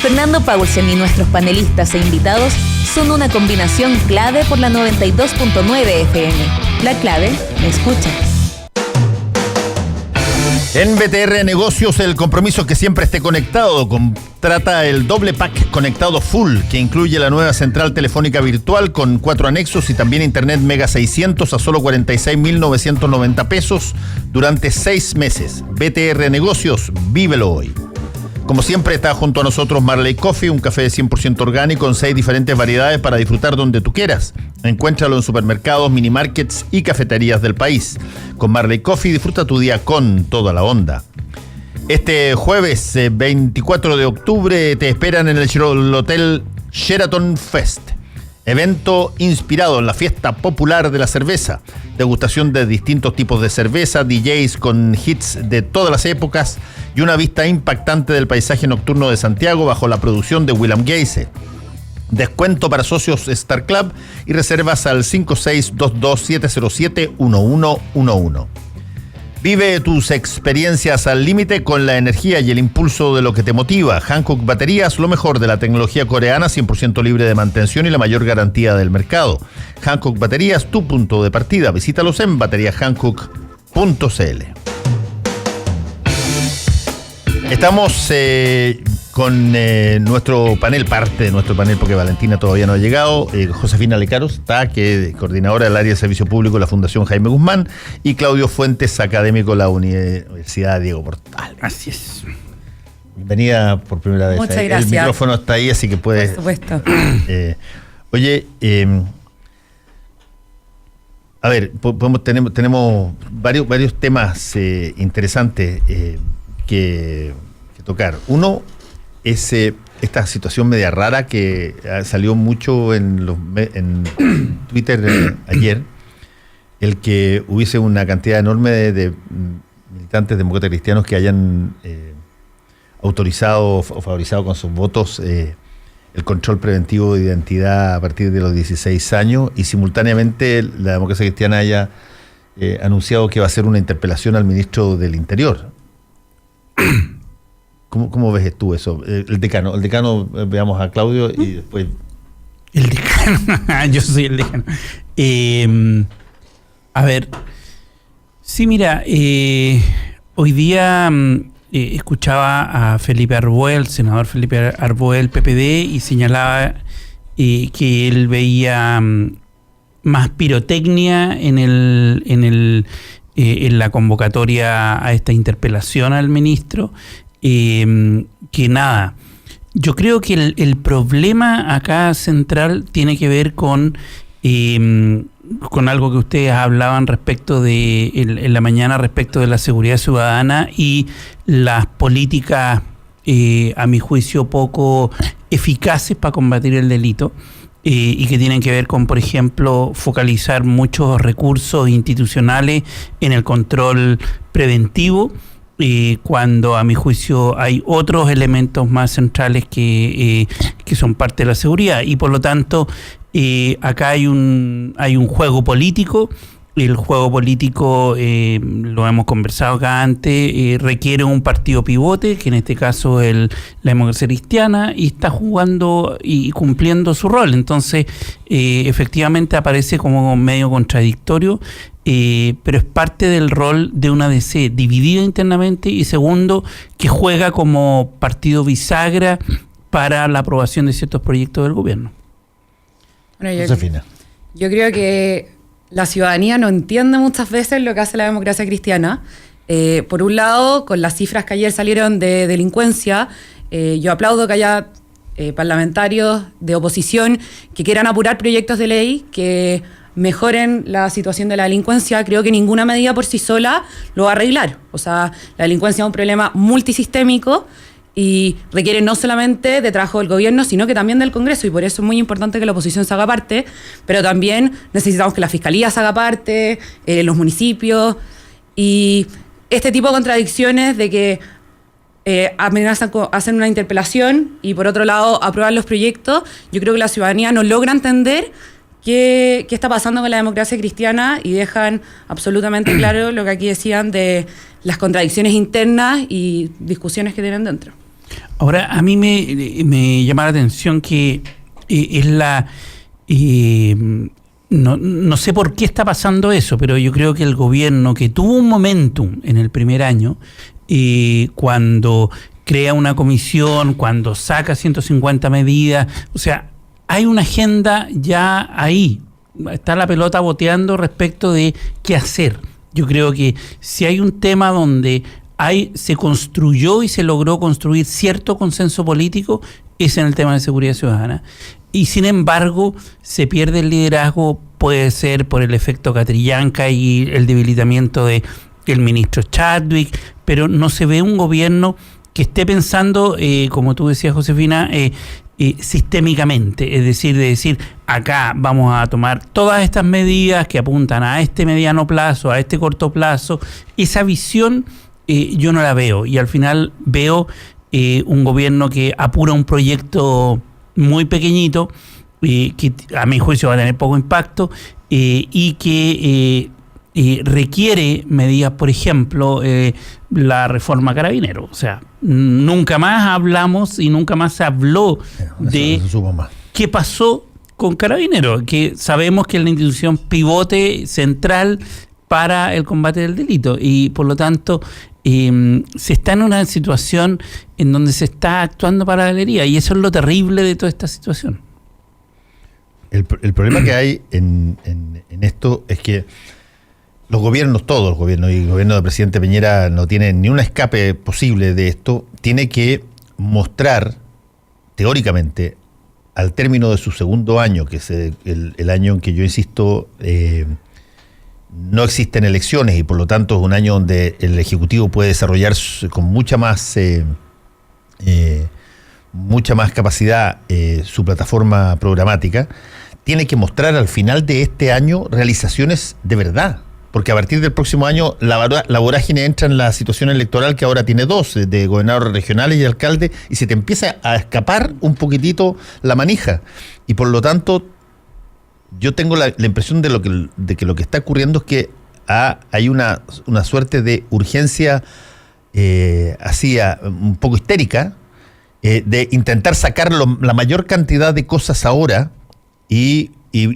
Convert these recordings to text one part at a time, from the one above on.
Fernando Paulsen y nuestros panelistas e invitados son una combinación clave por la 92.9 FM. La clave me escucha. En BTR Negocios, el compromiso es que siempre esté conectado. Contrata el doble pack conectado full, que incluye la nueva central telefónica virtual con 4 anexos y también internet Mega 600 a solo 46.990 pesos durante 6 meses. BTR Negocios, vívelo hoy. Como siempre, está junto a nosotros Marley Coffee, un café de 100% orgánico en 6 diferentes variedades para disfrutar donde tú quieras. Encuéntralo en supermercados, minimarkets y cafeterías del país. Con Marley Coffee disfruta tu día con toda la onda. Este jueves 24 de octubre te esperan en el Hotel Sheraton Fest. Evento inspirado en la fiesta popular de la cerveza. Degustación de distintos tipos de cerveza, DJs con hits de todas las épocas y una vista impactante del paisaje nocturno de Santiago bajo la producción de William Geise. Descuento para socios Star Club y reservas al 5622-707-1111. Vive tus experiencias al límite con la energía y el impulso de lo que te motiva. Hankook Baterías, lo mejor de la tecnología coreana, 100% libre de mantención y la mayor garantía del mercado. Hankook Baterías, tu punto de partida. Visítalos en bateriahankook.cl. Estamos con nuestro panel, parte de nuestro panel, porque Valentina todavía no ha llegado. Josefina Lecaros está, que es coordinadora del área de servicio público de la Fundación Jaime Guzmán, y Claudio Fuentes, académico de la Universidad Diego Portales. Así es. Bienvenida por primera vez. Muchas gracias. El micrófono está ahí, así que puedes. Por supuesto. Oye, a ver, tenemos varios temas interesantes que tocar. Uno es esta situación media rara que salió mucho en Twitter ayer, el que hubiese una cantidad enorme de militantes demócratas cristianos que hayan autorizado o favorizado con sus votos el control preventivo de identidad a partir de los 16 años, y simultáneamente la democracia cristiana haya anunciado que va a hacer una interpelación al ministro del Interior. ¿Cómo ves tú eso? El decano, veamos a Claudio y después... El decano, yo soy el decano. A ver, sí, mira, hoy día escuchaba a Felipe Arboe, el senador Felipe Arboe del PPD, y señalaba que él veía más pirotecnia en la convocatoria a esta interpelación al ministro, que nada. Yo creo que el problema acá central tiene que ver con algo que ustedes hablaban respecto de en la mañana, respecto de la seguridad ciudadana y las políticas, a mi juicio, poco eficaces para combatir el delito. Y que tienen que ver con, por ejemplo, focalizar muchos recursos institucionales en el control preventivo, cuando a mi juicio hay otros elementos más centrales que son parte de la seguridad. Y por lo tanto, acá hay un juego político. El juego político, lo hemos conversado acá antes, requiere un partido pivote, que en este caso es la democracia cristiana, y está jugando y cumpliendo su rol. Entonces, efectivamente aparece como medio contradictorio, pero es parte del rol de una DC dividida internamente, y segundo, que juega como partido bisagra para la aprobación de ciertos proyectos del gobierno. Bueno, yo creo que la ciudadanía no entiende muchas veces lo que hace la democracia cristiana. Por un lado, con las cifras que ayer salieron de delincuencia, yo aplaudo que haya parlamentarios de oposición que quieran apurar proyectos de ley que mejoren la situación de la delincuencia. Creo que ninguna medida por sí sola lo va a arreglar. O sea, la delincuencia es un problema multisistémico y requiere no solamente de trabajo del gobierno, sino que también del Congreso, y por eso es muy importante que la oposición se haga parte, pero también necesitamos que la Fiscalía se haga parte, los municipios, y este tipo de contradicciones de que amenazan con hacer una interpelación y por otro lado aprobar los proyectos, yo creo que la ciudadanía no logra entender qué está pasando con la democracia cristiana, y dejan absolutamente claro lo que aquí decían de las contradicciones internas y discusiones que tienen dentro. Ahora, a mí me llama la atención que es la... no sé por qué está pasando eso, pero yo creo que el gobierno, que tuvo un momentum en el primer año, cuando crea una comisión, cuando saca 150 medidas, o sea, hay una agenda ya ahí, está la pelota boteando respecto de qué hacer. Yo creo que si hay un tema donde se construyó y se logró construir cierto consenso político, es en el tema de seguridad ciudadana. Y sin embargo, se pierde el liderazgo, puede ser por el efecto Catrillanca y el debilitamiento del ministro Chadwick, pero no se ve un gobierno que esté pensando, como tú decías, Josefina, sistémicamente, es decir, acá vamos a tomar todas estas medidas que apuntan a este mediano plazo, a este corto plazo. Esa visión yo no la veo, y al final veo un gobierno que apura un proyecto muy pequeñito, que a mi juicio va a tener poco impacto, y que requiere medidas, por ejemplo, la reforma Carabinero. O sea, nunca más hablamos y nunca más se habló de qué pasó con Carabinero, que sabemos que es la institución pivote central para el combate del delito, y por lo tanto se está en una situación en donde se está actuando para la galería, y eso es lo terrible de toda esta situación. El problema que hay en esto es que los gobiernos, todos los gobiernos, y el gobierno del presidente Piñera no tiene ni un escape posible de esto, tiene que mostrar, teóricamente, al término de su segundo año, que es el año en que yo insisto, no existen elecciones, y por lo tanto es un año donde el Ejecutivo puede desarrollar con mucha más capacidad su plataforma programática. Tiene que mostrar al final de este año realizaciones de verdad, porque a partir del próximo año la vorágine entra en la situación electoral que ahora tiene dos, de gobernadores regionales y alcaldes, y se te empieza a escapar un poquitito la manija, y por lo tanto yo tengo la impresión de que lo que está ocurriendo es que hay una suerte de urgencia un poco histérica, de intentar sacar la mayor cantidad de cosas ahora, y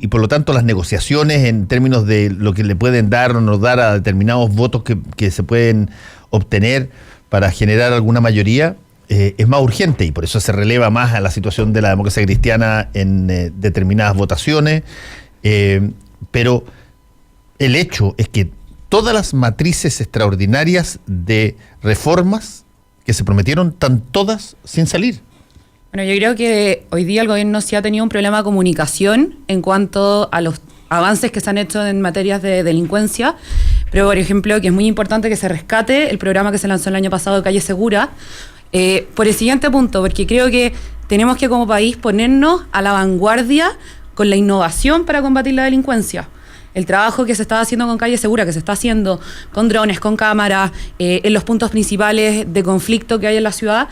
por lo tanto las negociaciones en términos de lo que le pueden dar o no dar a determinados votos que se pueden obtener para generar alguna mayoría, es más urgente, y por eso se releva más a la situación de la democracia cristiana en determinadas votaciones, pero el hecho es que todas las matrices extraordinarias de reformas que se prometieron están todas sin salir. Bueno, yo creo que hoy día el gobierno sí ha tenido un problema de comunicación en cuanto a los avances que se han hecho en materias de delincuencia, pero por ejemplo que es muy importante que se rescate el programa que se lanzó el año pasado de Calle Segura, por el siguiente punto, porque creo que tenemos que como país ponernos a la vanguardia con la innovación para combatir la delincuencia. El trabajo que se está haciendo con Calle Segura, que se está haciendo con drones, con cámaras, en los puntos principales de conflicto que hay en la ciudad,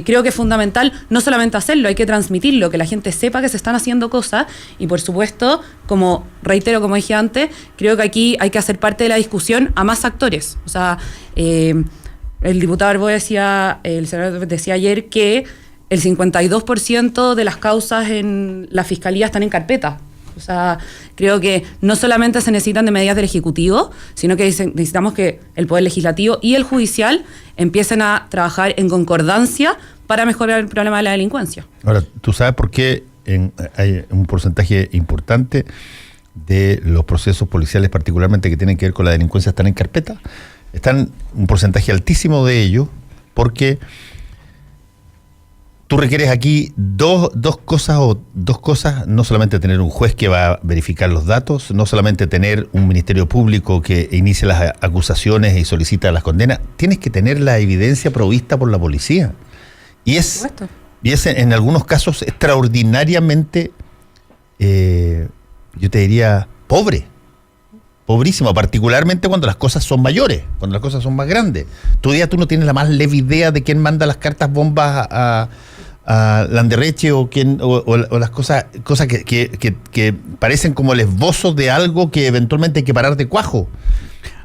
creo que es fundamental no solamente hacerlo, hay que transmitirlo, que la gente sepa que se están haciendo cosas, y por supuesto, como dije antes, creo que aquí hay que hacer parte de la discusión a más actores. O sea, el diputado Arbó el senador decía ayer que el 52% de las causas en la Fiscalía están en carpeta. O sea, creo que no solamente se necesitan de medidas del Ejecutivo, sino que necesitamos que el Poder Legislativo y el Judicial empiecen a trabajar en concordancia para mejorar el problema de la delincuencia. Ahora, ¿tú sabes por qué hay un porcentaje importante de los procesos policiales, particularmente que tienen que ver con la delincuencia, están en carpeta? Están un porcentaje altísimo de ellos porque tú requieres aquí dos cosas, no solamente tener un juez que va a verificar los datos, no solamente tener un ministerio público que inicie las acusaciones y solicita las condenas, tienes que tener la evidencia provista por la policía. Y es en algunos casos extraordinariamente, yo te diría, pobrísimo, particularmente cuando las cosas son mayores, cuando las cosas son más grandes. Tú no tienes la más leve idea de quién manda las cartas bombas a Landerreche o las cosas que parecen como el esbozo de algo que eventualmente hay que parar de cuajo.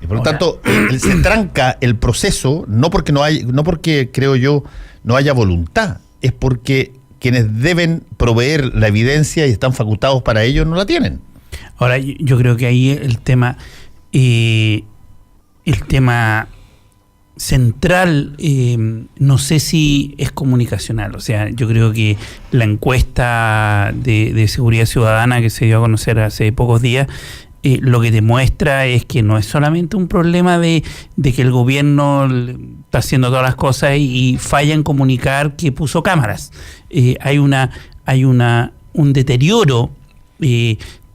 Y por lo tanto, se tranca el proceso, no porque creo yo no haya voluntad, es porque quienes deben proveer la evidencia y están facultados para ello no la tienen. Ahora, yo creo que ahí el tema central, no sé si es comunicacional. O sea, yo creo que la encuesta de seguridad ciudadana que se dio a conocer hace pocos días, lo que demuestra es que no es solamente un problema de que el gobierno está haciendo todas las cosas y falla en comunicar que puso cámaras. Hay un deterioro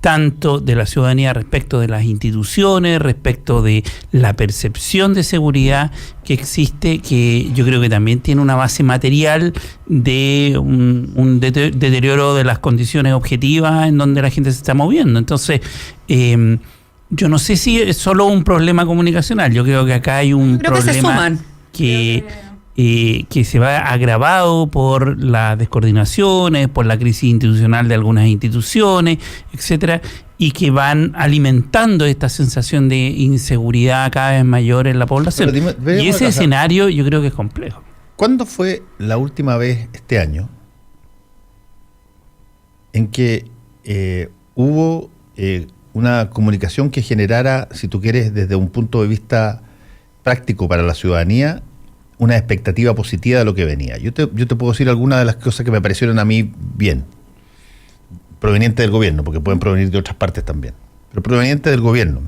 tanto de la ciudadanía respecto de las instituciones, respecto de la percepción de seguridad que existe, que yo creo que también tiene una base material de un deterioro de las condiciones objetivas en donde la gente se está moviendo. Entonces, yo no sé si es solo un problema comunicacional, yo creo que acá hay un problema que se va agravado por las descoordinaciones, por la crisis institucional de algunas instituciones, etcétera, y que van alimentando esta sensación de inseguridad cada vez mayor en la población. Y ese escenario yo creo que es complejo. ¿Cuándo fue la última vez este año en que hubo una comunicación que generara, si tú quieres, desde un punto de vista práctico para la ciudadanía, una expectativa positiva de lo que venía? Yo te puedo decir algunas de las cosas que me parecieron a mí bien, provenientes del gobierno, porque pueden provenir de otras partes también, pero provenientes del gobierno.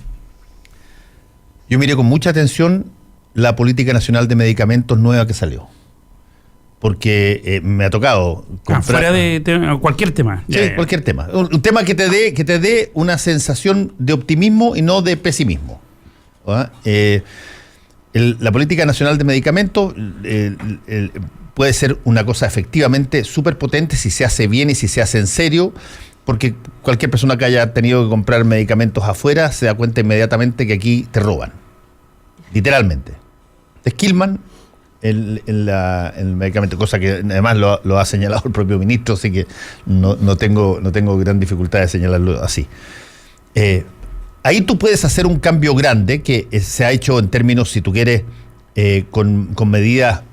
Yo miré con mucha atención la Política Nacional de Medicamentos nueva que salió, porque me ha tocado comprar... fuera de cualquier tema. Sí, cualquier tema. Un tema que te dé una sensación de optimismo y no de pesimismo. La Política Nacional de Medicamentos puede ser una cosa efectivamente súper potente si se hace bien y si se hace en serio, porque cualquier persona que haya tenido que comprar medicamentos afuera se da cuenta inmediatamente que aquí te roban, literalmente. Te esquilman el medicamento, cosa que además lo ha señalado el propio ministro, así que no tengo gran dificultad de señalarlo así. Ahí tú puedes hacer un cambio grande que se ha hecho en términos, si tú quieres, con medidas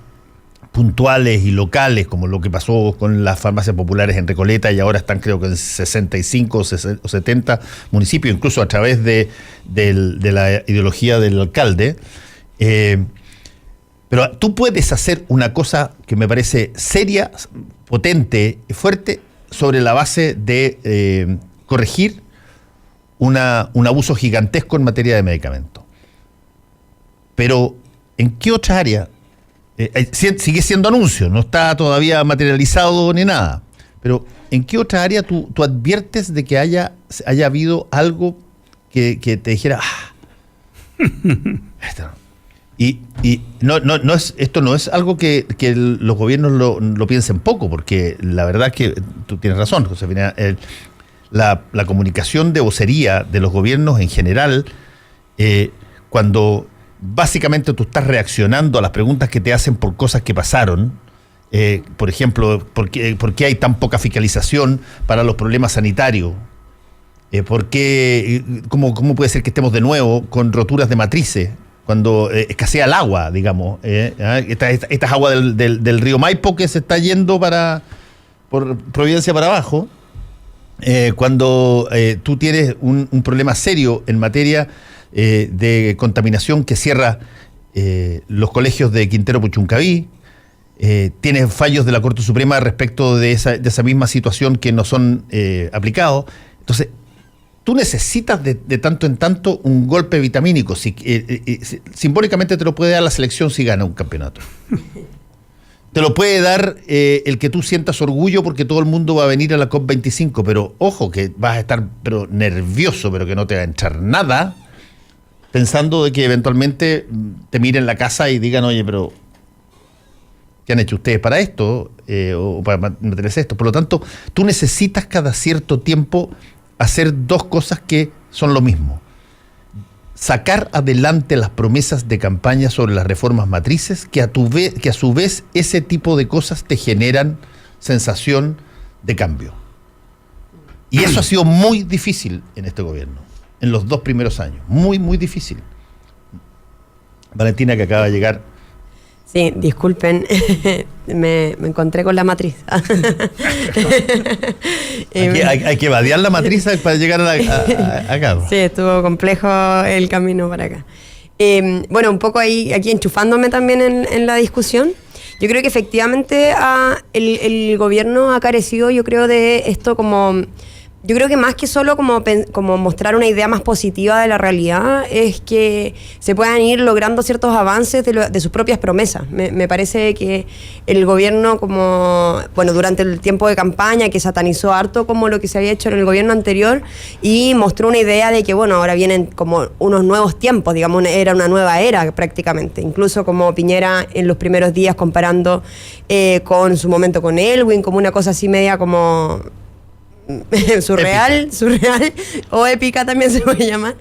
puntuales y locales, como lo que pasó con las farmacias populares en Recoleta, y ahora están creo que en 65 o 70 municipios, incluso a través de la ideología del alcalde. Pero tú puedes hacer una cosa que me parece seria, potente, fuerte, sobre la base de corregir un abuso gigantesco en materia de medicamentos. Pero, ¿en qué otra área? Sigue siendo anuncio, no está todavía materializado ni nada. Pero, ¿en qué otra área tú adviertes de que haya habido algo que te dijera, esto no es algo que los gobiernos lo piensen poco, porque la verdad es que tú tienes razón, Josefina. La comunicación de vocería de los gobiernos en general, cuando básicamente tú estás reaccionando a las preguntas que te hacen por cosas que pasaron, por ejemplo, ¿por qué hay tan poca fiscalización para los problemas sanitarios? ¿Cómo puede ser que estemos de nuevo con roturas de matrices cuando escasea el agua, digamos? Estas aguas del río Maipo que se está yendo por Providencia para abajo. Cuando tú tienes un problema serio en materia de contaminación que cierra los colegios de Quintero Puchuncaví, tienes fallos de la Corte Suprema respecto de esa misma situación que no son aplicados. Entonces, tú necesitas de tanto en tanto un golpe vitamínico. Simbólicamente te lo puede dar la selección si gana un campeonato. Te lo puede dar el que tú sientas orgullo porque todo el mundo va a venir a la COP25, pero ojo que vas a estar nervioso, pero que no te va a entrar nada, pensando de que eventualmente te miren la casa y digan, oye, pero ¿qué han hecho ustedes para esto? O para mantenerse esto. Por lo tanto, tú necesitas cada cierto tiempo hacer dos cosas que son lo mismo. Sacar adelante las promesas de campaña sobre las reformas matrices, que a su vez ese tipo de cosas te generan sensación de cambio. Y eso ha sido muy difícil en este gobierno, en los 2 primeros años. Muy, muy difícil. Valentina, que acaba de llegar. Sí, disculpen, me encontré con la matriz. Hay que vadear la matriz para llegar acá. Sí, estuvo complejo el camino para acá. Bueno, un poco aquí enchufándome también en la discusión. Yo creo que efectivamente el gobierno ha carecido, yo creo, de esto como... Yo creo que más que solo como mostrar una idea más positiva de la realidad, es que se puedan ir logrando ciertos avances de sus propias promesas. Me parece que el gobierno, durante el tiempo de campaña, que satanizó harto como lo que se había hecho en el gobierno anterior, y mostró una idea de que, ahora vienen como unos nuevos tiempos, digamos, era una nueva era prácticamente. Incluso como Piñera en los primeros días comparando con su momento con Elwin, como una cosa así media como... surreal o épica también se puede llamar,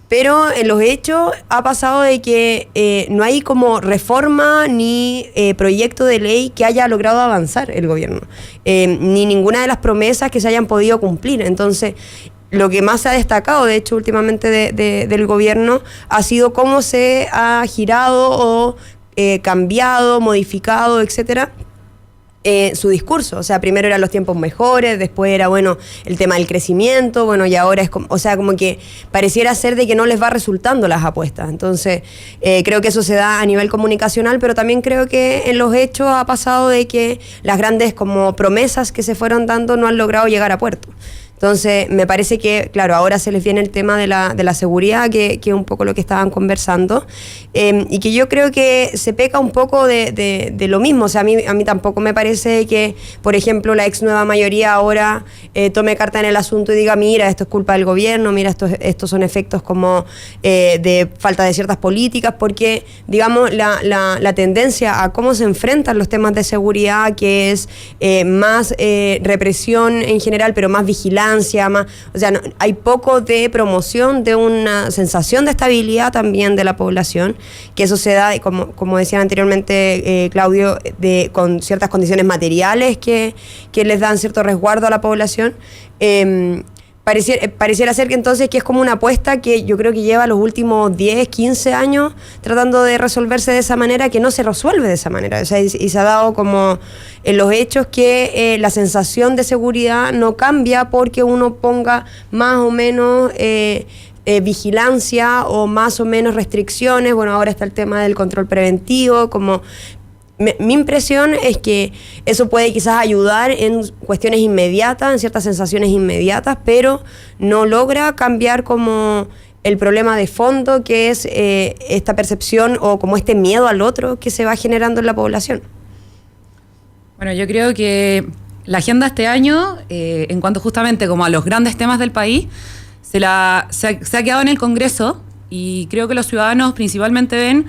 pero en los hechos ha pasado de que no hay como reforma ni proyecto de ley que haya logrado avanzar el gobierno, ni ninguna de las promesas que se hayan podido cumplir. Entonces, lo que más se ha destacado, de hecho, últimamente del gobierno ha sido cómo se ha girado o cambiado, modificado, etcétera, su discurso. O sea, primero eran los tiempos mejores, después era, el tema del crecimiento, y ahora es como que pareciera ser de que no les va resultando las apuestas. Entonces, creo que eso se da a nivel comunicacional, pero también creo que en los hechos ha pasado de que las grandes como promesas que se fueron dando no han logrado llegar a puerto. Entonces, me parece que, claro, ahora se les viene el tema de la seguridad, que es un poco lo que estaban conversando, y que yo creo que se peca un poco de lo mismo. O sea, a mí tampoco me parece que, por ejemplo, la ex nueva mayoría ahora tome carta en el asunto y diga, mira, esto es culpa del gobierno, mira, estos son efectos como de falta de ciertas políticas, porque, digamos, la tendencia a cómo se enfrentan los temas de seguridad, que es más represión en general, pero más vigilancia, hay poco de promoción de una sensación de estabilidad también de la población, que eso se da, como decía anteriormente Claudio, con ciertas condiciones materiales que les dan cierto resguardo a la población. Pareciera ser que entonces que es como una apuesta que yo creo que lleva los últimos 10, 15 años tratando de resolverse de esa manera, que no se resuelve de esa manera. O sea, y se ha dado como en los hechos que la sensación de seguridad no cambia porque uno ponga más o menos vigilancia o más o menos restricciones. Ahora está el tema del control preventivo, mi impresión es que eso puede quizás ayudar en cuestiones inmediatas, en ciertas sensaciones inmediatas, pero no logra cambiar como el problema de fondo, que es esta percepción o como este miedo al otro que se va generando en la población. Bueno, yo creo que la agenda este año, en cuanto justamente como a los grandes temas del país, se ha quedado en el Congreso, y creo que los ciudadanos principalmente ven...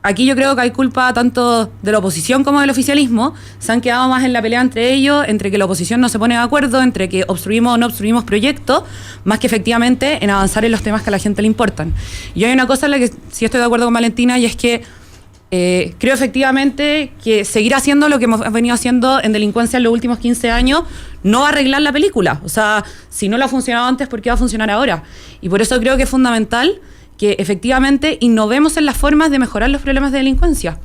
Aquí yo creo que hay culpa tanto de la oposición como del oficialismo. Se han quedado más en la pelea entre ellos, entre que la oposición no se pone de acuerdo, entre que obstruimos o no obstruimos proyectos, más que efectivamente en avanzar en los temas que a la gente le importan. Y hay una cosa en la que sí estoy de acuerdo con Valentina, y es que creo efectivamente que seguir haciendo lo que hemos venido haciendo en delincuencia en los últimos 15 años no va a arreglar la película. O sea, si no lo ha funcionado antes, ¿por qué va a funcionar ahora? Y por eso creo que es fundamental que efectivamente innovemos en las formas de mejorar los problemas de delincuencia.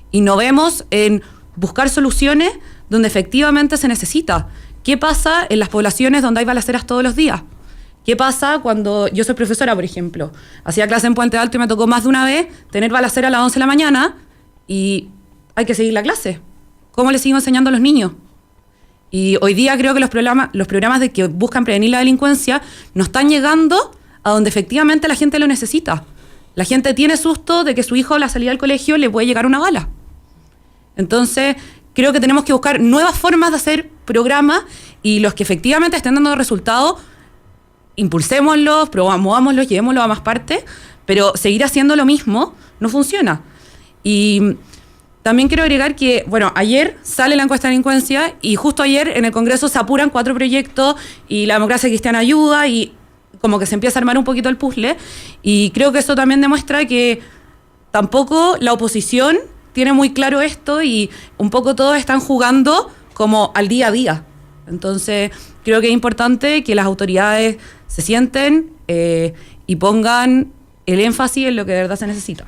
Innovemos en buscar soluciones donde efectivamente se necesita. ¿Qué pasa en las poblaciones donde hay balaceras todos los días? ¿Qué pasa cuando yo soy profesora, por ejemplo? Hacía clase en Puente Alto y me tocó más de una vez tener balacera a las 11 de la mañana y hay que seguir la clase. ¿Cómo le sigo enseñando a los niños? Y hoy día creo que los programas de que buscan prevenir la delincuencia no están llegando a donde efectivamente la gente lo necesita. La gente tiene susto de que su hijo a la salida del colegio le puede llegar una bala. Entonces, creo que tenemos que buscar nuevas formas de hacer programas, y los que efectivamente estén dando resultados, impulsémoslos, promovámoslos, llevémoslos a más partes, pero seguir haciendo lo mismo no funciona. Y también quiero agregar que, ayer sale la encuesta de delincuencia, y justo ayer en el Congreso se apuran 4 proyectos y la Democracia Cristiana ayuda, y como que se empieza a armar un poquito el puzzle, y creo que eso también demuestra que tampoco la oposición tiene muy claro esto, y un poco todos están jugando como al día a día. Entonces, creo que es importante que las autoridades se sienten y pongan el énfasis en lo que de verdad se necesita.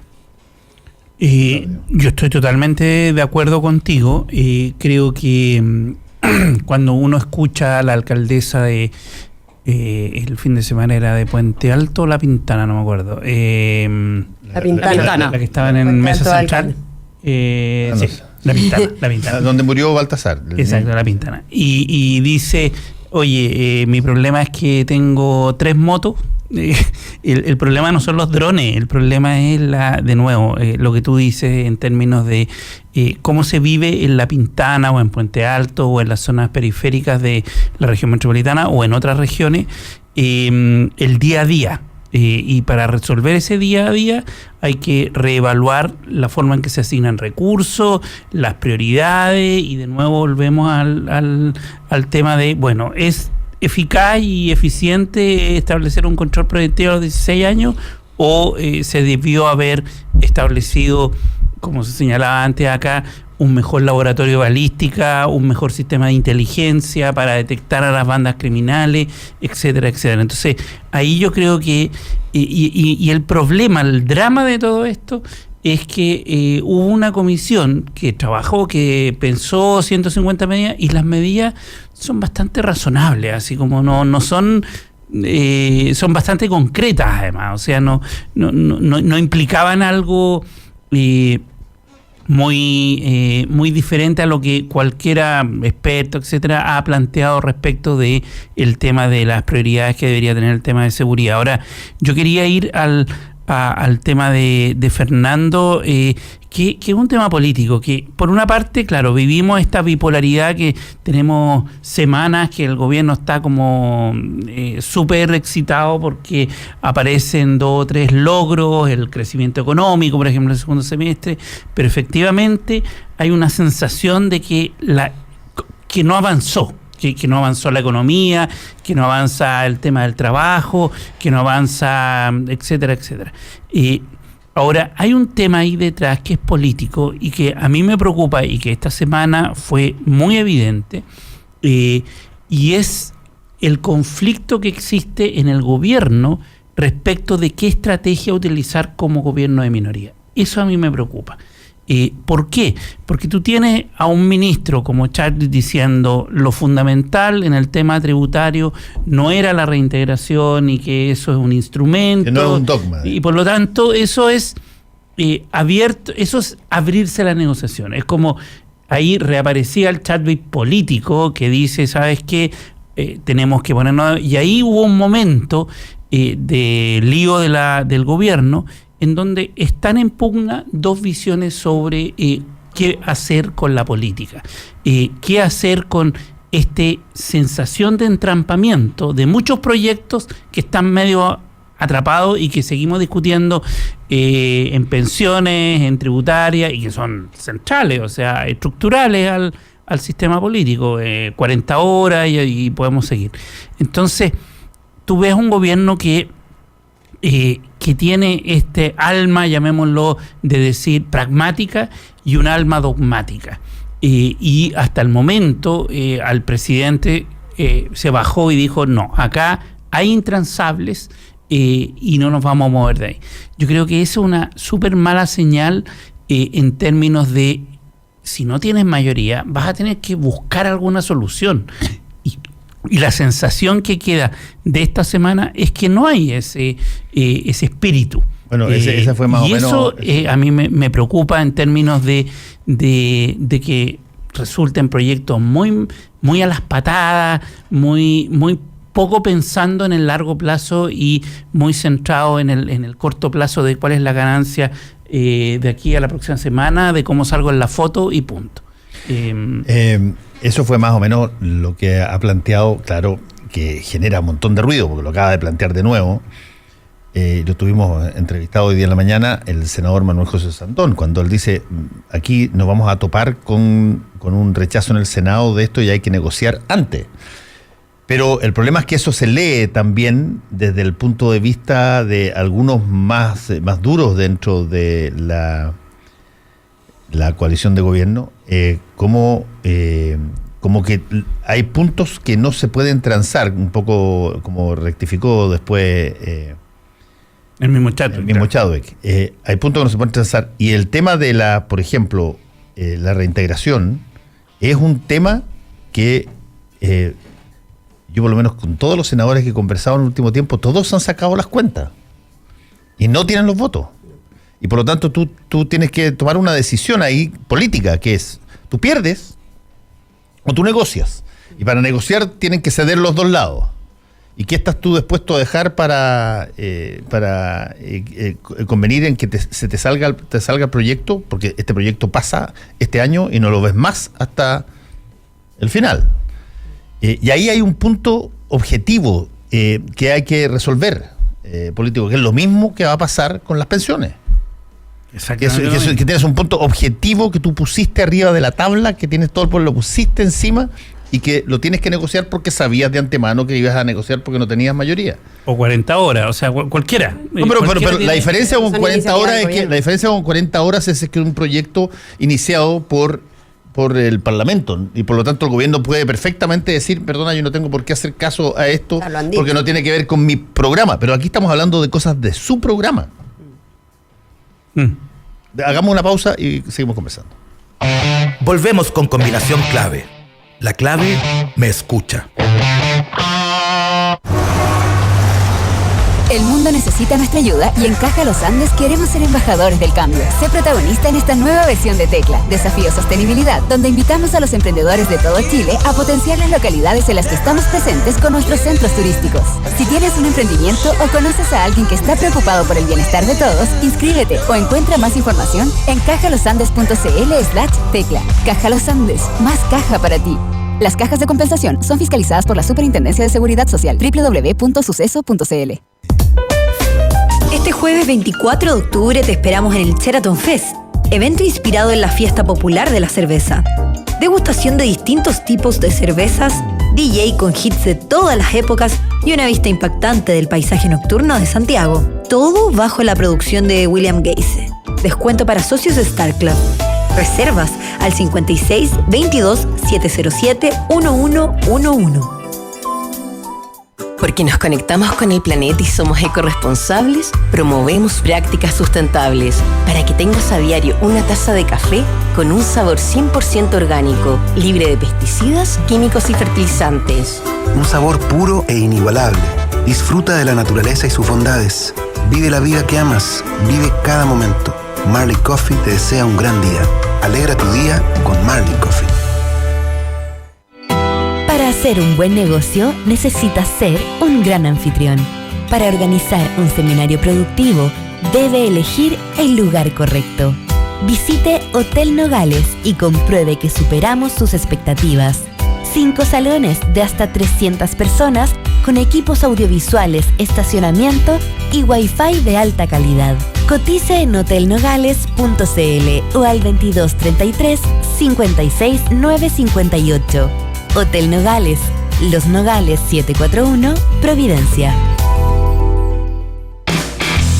Yo estoy totalmente de acuerdo contigo. Creo que cuando uno escucha a la alcaldesa de el fin de semana era de Puente Alto, La Pintana, no me acuerdo. La Pintana. La que estaba en Mesa Central. Sí, La Pintana. Donde murió Baltasar. Exacto, La Pintana. Y dice, oye, mi problema es que tengo 3 motos. El problema no son los drones, el problema es de nuevo, lo que tú dices en términos de cómo se vive en La Pintana o en Puente Alto o en las zonas periféricas de la región metropolitana o en otras regiones, el día a día. Y para resolver ese día a día hay que reevaluar la forma en que se asignan recursos, las prioridades, y de nuevo volvemos al tema de, bueno, es eficaz y eficiente establecer un control preventivo a los 16 años o se debió haber establecido, como se señalaba antes acá, un mejor laboratorio de balística, un mejor sistema de inteligencia para detectar a las bandas criminales, etcétera, etcétera. Entonces, ahí yo creo que, y el problema, el drama de todo esto, es que hubo una comisión que trabajó, que pensó 150 medidas, y las medidas son bastante razonables, así como no son... son bastante concretas además, o sea, no implicaban algo muy diferente a lo que cualquiera experto, etcétera, ha planteado respecto de el tema de las prioridades que debería tener el tema de seguridad. Ahora, yo quería ir al tema de Fernando, que es un tema político, que por una parte, claro, vivimos esta bipolaridad que tenemos semanas que el gobierno está como súper excitado porque aparecen 2 o 3 logros, el crecimiento económico, por ejemplo, en el segundo semestre, pero efectivamente hay una sensación de que no avanzó. Que no avanzó la economía, que no avanza el tema del trabajo, que no avanza, etcétera, etcétera. Ahora, hay un tema ahí detrás que es político y que a mí me preocupa y que esta semana fue muy evidente, y es el conflicto que existe en el gobierno respecto de qué estrategia utilizar como gobierno de minoría. Eso a mí me preocupa. ¿Por qué? Porque tú tienes a un ministro como Charles diciendo lo fundamental en el tema tributario no era la reintegración y que eso es un instrumento. Que no es un dogma. Y por lo tanto eso es abierto, eso es abrirse a la negociación. Es como ahí reaparecía el Chadwick político que dice, ¿sabes qué? Tenemos que ponernos... Y ahí hubo un momento de lío del gobierno en donde están en pugna 2 visiones sobre qué hacer con la política, qué hacer con esta sensación de entrampamiento de muchos proyectos que están medio atrapados y que seguimos discutiendo en pensiones, en tributaria, y que son centrales, o sea, estructurales al sistema político, 40 horas y podemos seguir. Entonces, tú ves un gobierno que tiene este alma, llamémoslo, de decir pragmática y un alma dogmática. Y hasta el momento al presidente se bajó y dijo, no, acá hay intransables y no nos vamos a mover de ahí. Yo creo que esa es una súper mala señal en términos de, si no tienes mayoría, vas a tener que buscar alguna solución. Y la sensación que queda de esta semana es que no hay ese espíritu. Bueno, esa fue más o menos... Y eso a mí me preocupa en términos de que resulten proyectos muy a las patadas, muy poco pensando en el largo plazo y muy centrado en el corto plazo de cuál es la ganancia de aquí a la próxima semana, de cómo salgo en la foto y punto. Eso fue más o menos lo que ha planteado, claro, que genera un montón de ruido, porque lo acaba de plantear de nuevo. Lo tuvimos entrevistado hoy día en la mañana, el senador Manuel José Santón, cuando él dice, aquí nos vamos a topar con un rechazo en el Senado de esto y hay que negociar antes. Pero el problema es que eso se lee también desde el punto de vista de algunos más duros dentro de la coalición de gobierno, como que hay puntos que no se pueden transar, un poco como rectificó después El mismo Chadwick. El mismo Chadwick. Hay puntos que no se pueden transar. Y el tema de por ejemplo, la reintegración es un tema que yo por lo menos con todos los senadores que he conversado en el último tiempo, todos han sacado las cuentas y no tienen los votos. Y por lo tanto tú tienes que tomar una decisión ahí política, que es, tú pierdes o tú negocias. Y para negociar tienen que ceder los dos lados. ¿Y qué estás tú dispuesto a dejar para convenir en que se te salga el proyecto? Porque este proyecto pasa este año y no lo ves más hasta el final. Y ahí hay un punto objetivo que hay que resolver, político, que es lo mismo que va a pasar con las pensiones. Que tienes un punto objetivo que tú pusiste arriba de la tabla, que tienes todo el pueblo, lo pusiste encima y que lo tienes que negociar porque sabías de antemano que ibas a negociar porque no tenías mayoría. O 40 horas, o sea, cualquiera. No, pero la diferencia con 40 horas es que la diferencia con 40 horas es que es un proyecto iniciado por el Parlamento y por lo tanto el gobierno puede perfectamente decir, perdona, yo no tengo por qué hacer caso a esto porque no tiene que ver con mi programa, pero aquí estamos hablando de cosas de su programa. Hagamos una pausa y seguimos conversando. Volvemos con Combinación Clave. La clave me escucha. El mundo necesita nuestra ayuda y en Caja Los Andes queremos ser embajadores del cambio. Sé protagonista en esta nueva versión de Tecla, Desafío Sostenibilidad, donde invitamos a los emprendedores de todo Chile a potenciar las localidades en las que estamos presentes con nuestros centros turísticos. Si tienes un emprendimiento o conoces a alguien que está preocupado por el bienestar de todos, inscríbete o encuentra más información en cajalosandes.cl/tecla. Caja Los Andes, más caja para ti. Las cajas de compensación son fiscalizadas por la Superintendencia de Seguridad Social, www.suceso.cl. Este jueves 24 de octubre te esperamos en el Sheraton Fest, evento inspirado en la fiesta popular de la cerveza. Degustación de distintos tipos de cervezas, DJ con hits de todas las épocas y una vista impactante del paisaje nocturno de Santiago. Todo bajo la producción de William Geise. Descuento para socios de Star Club. Reservas al 56 22 707 1111. Porque nos conectamos con el planeta y somos ecorresponsables, promovemos prácticas sustentables para que tengas a diario una taza de café con un sabor 100% orgánico, libre de pesticidas, químicos y fertilizantes. Un sabor puro e inigualable. Disfruta de la naturaleza y sus bondades. Vive la vida que amas. Vive cada momento. Marley Coffee te desea un gran día. Alegra tu día con Marley Coffee. Para hacer un buen negocio, necesitas ser un gran anfitrión. Para organizar un seminario productivo, debe elegir el lugar correcto. Visite Hotel Nogales y compruebe que superamos sus expectativas. 5 salones de hasta 300 personas con equipos audiovisuales, estacionamiento y Wi-Fi de alta calidad. Cotice en hotelnogales.cl o al 2233 56 958. Hotel Nogales, Los Nogales 741, Providencia.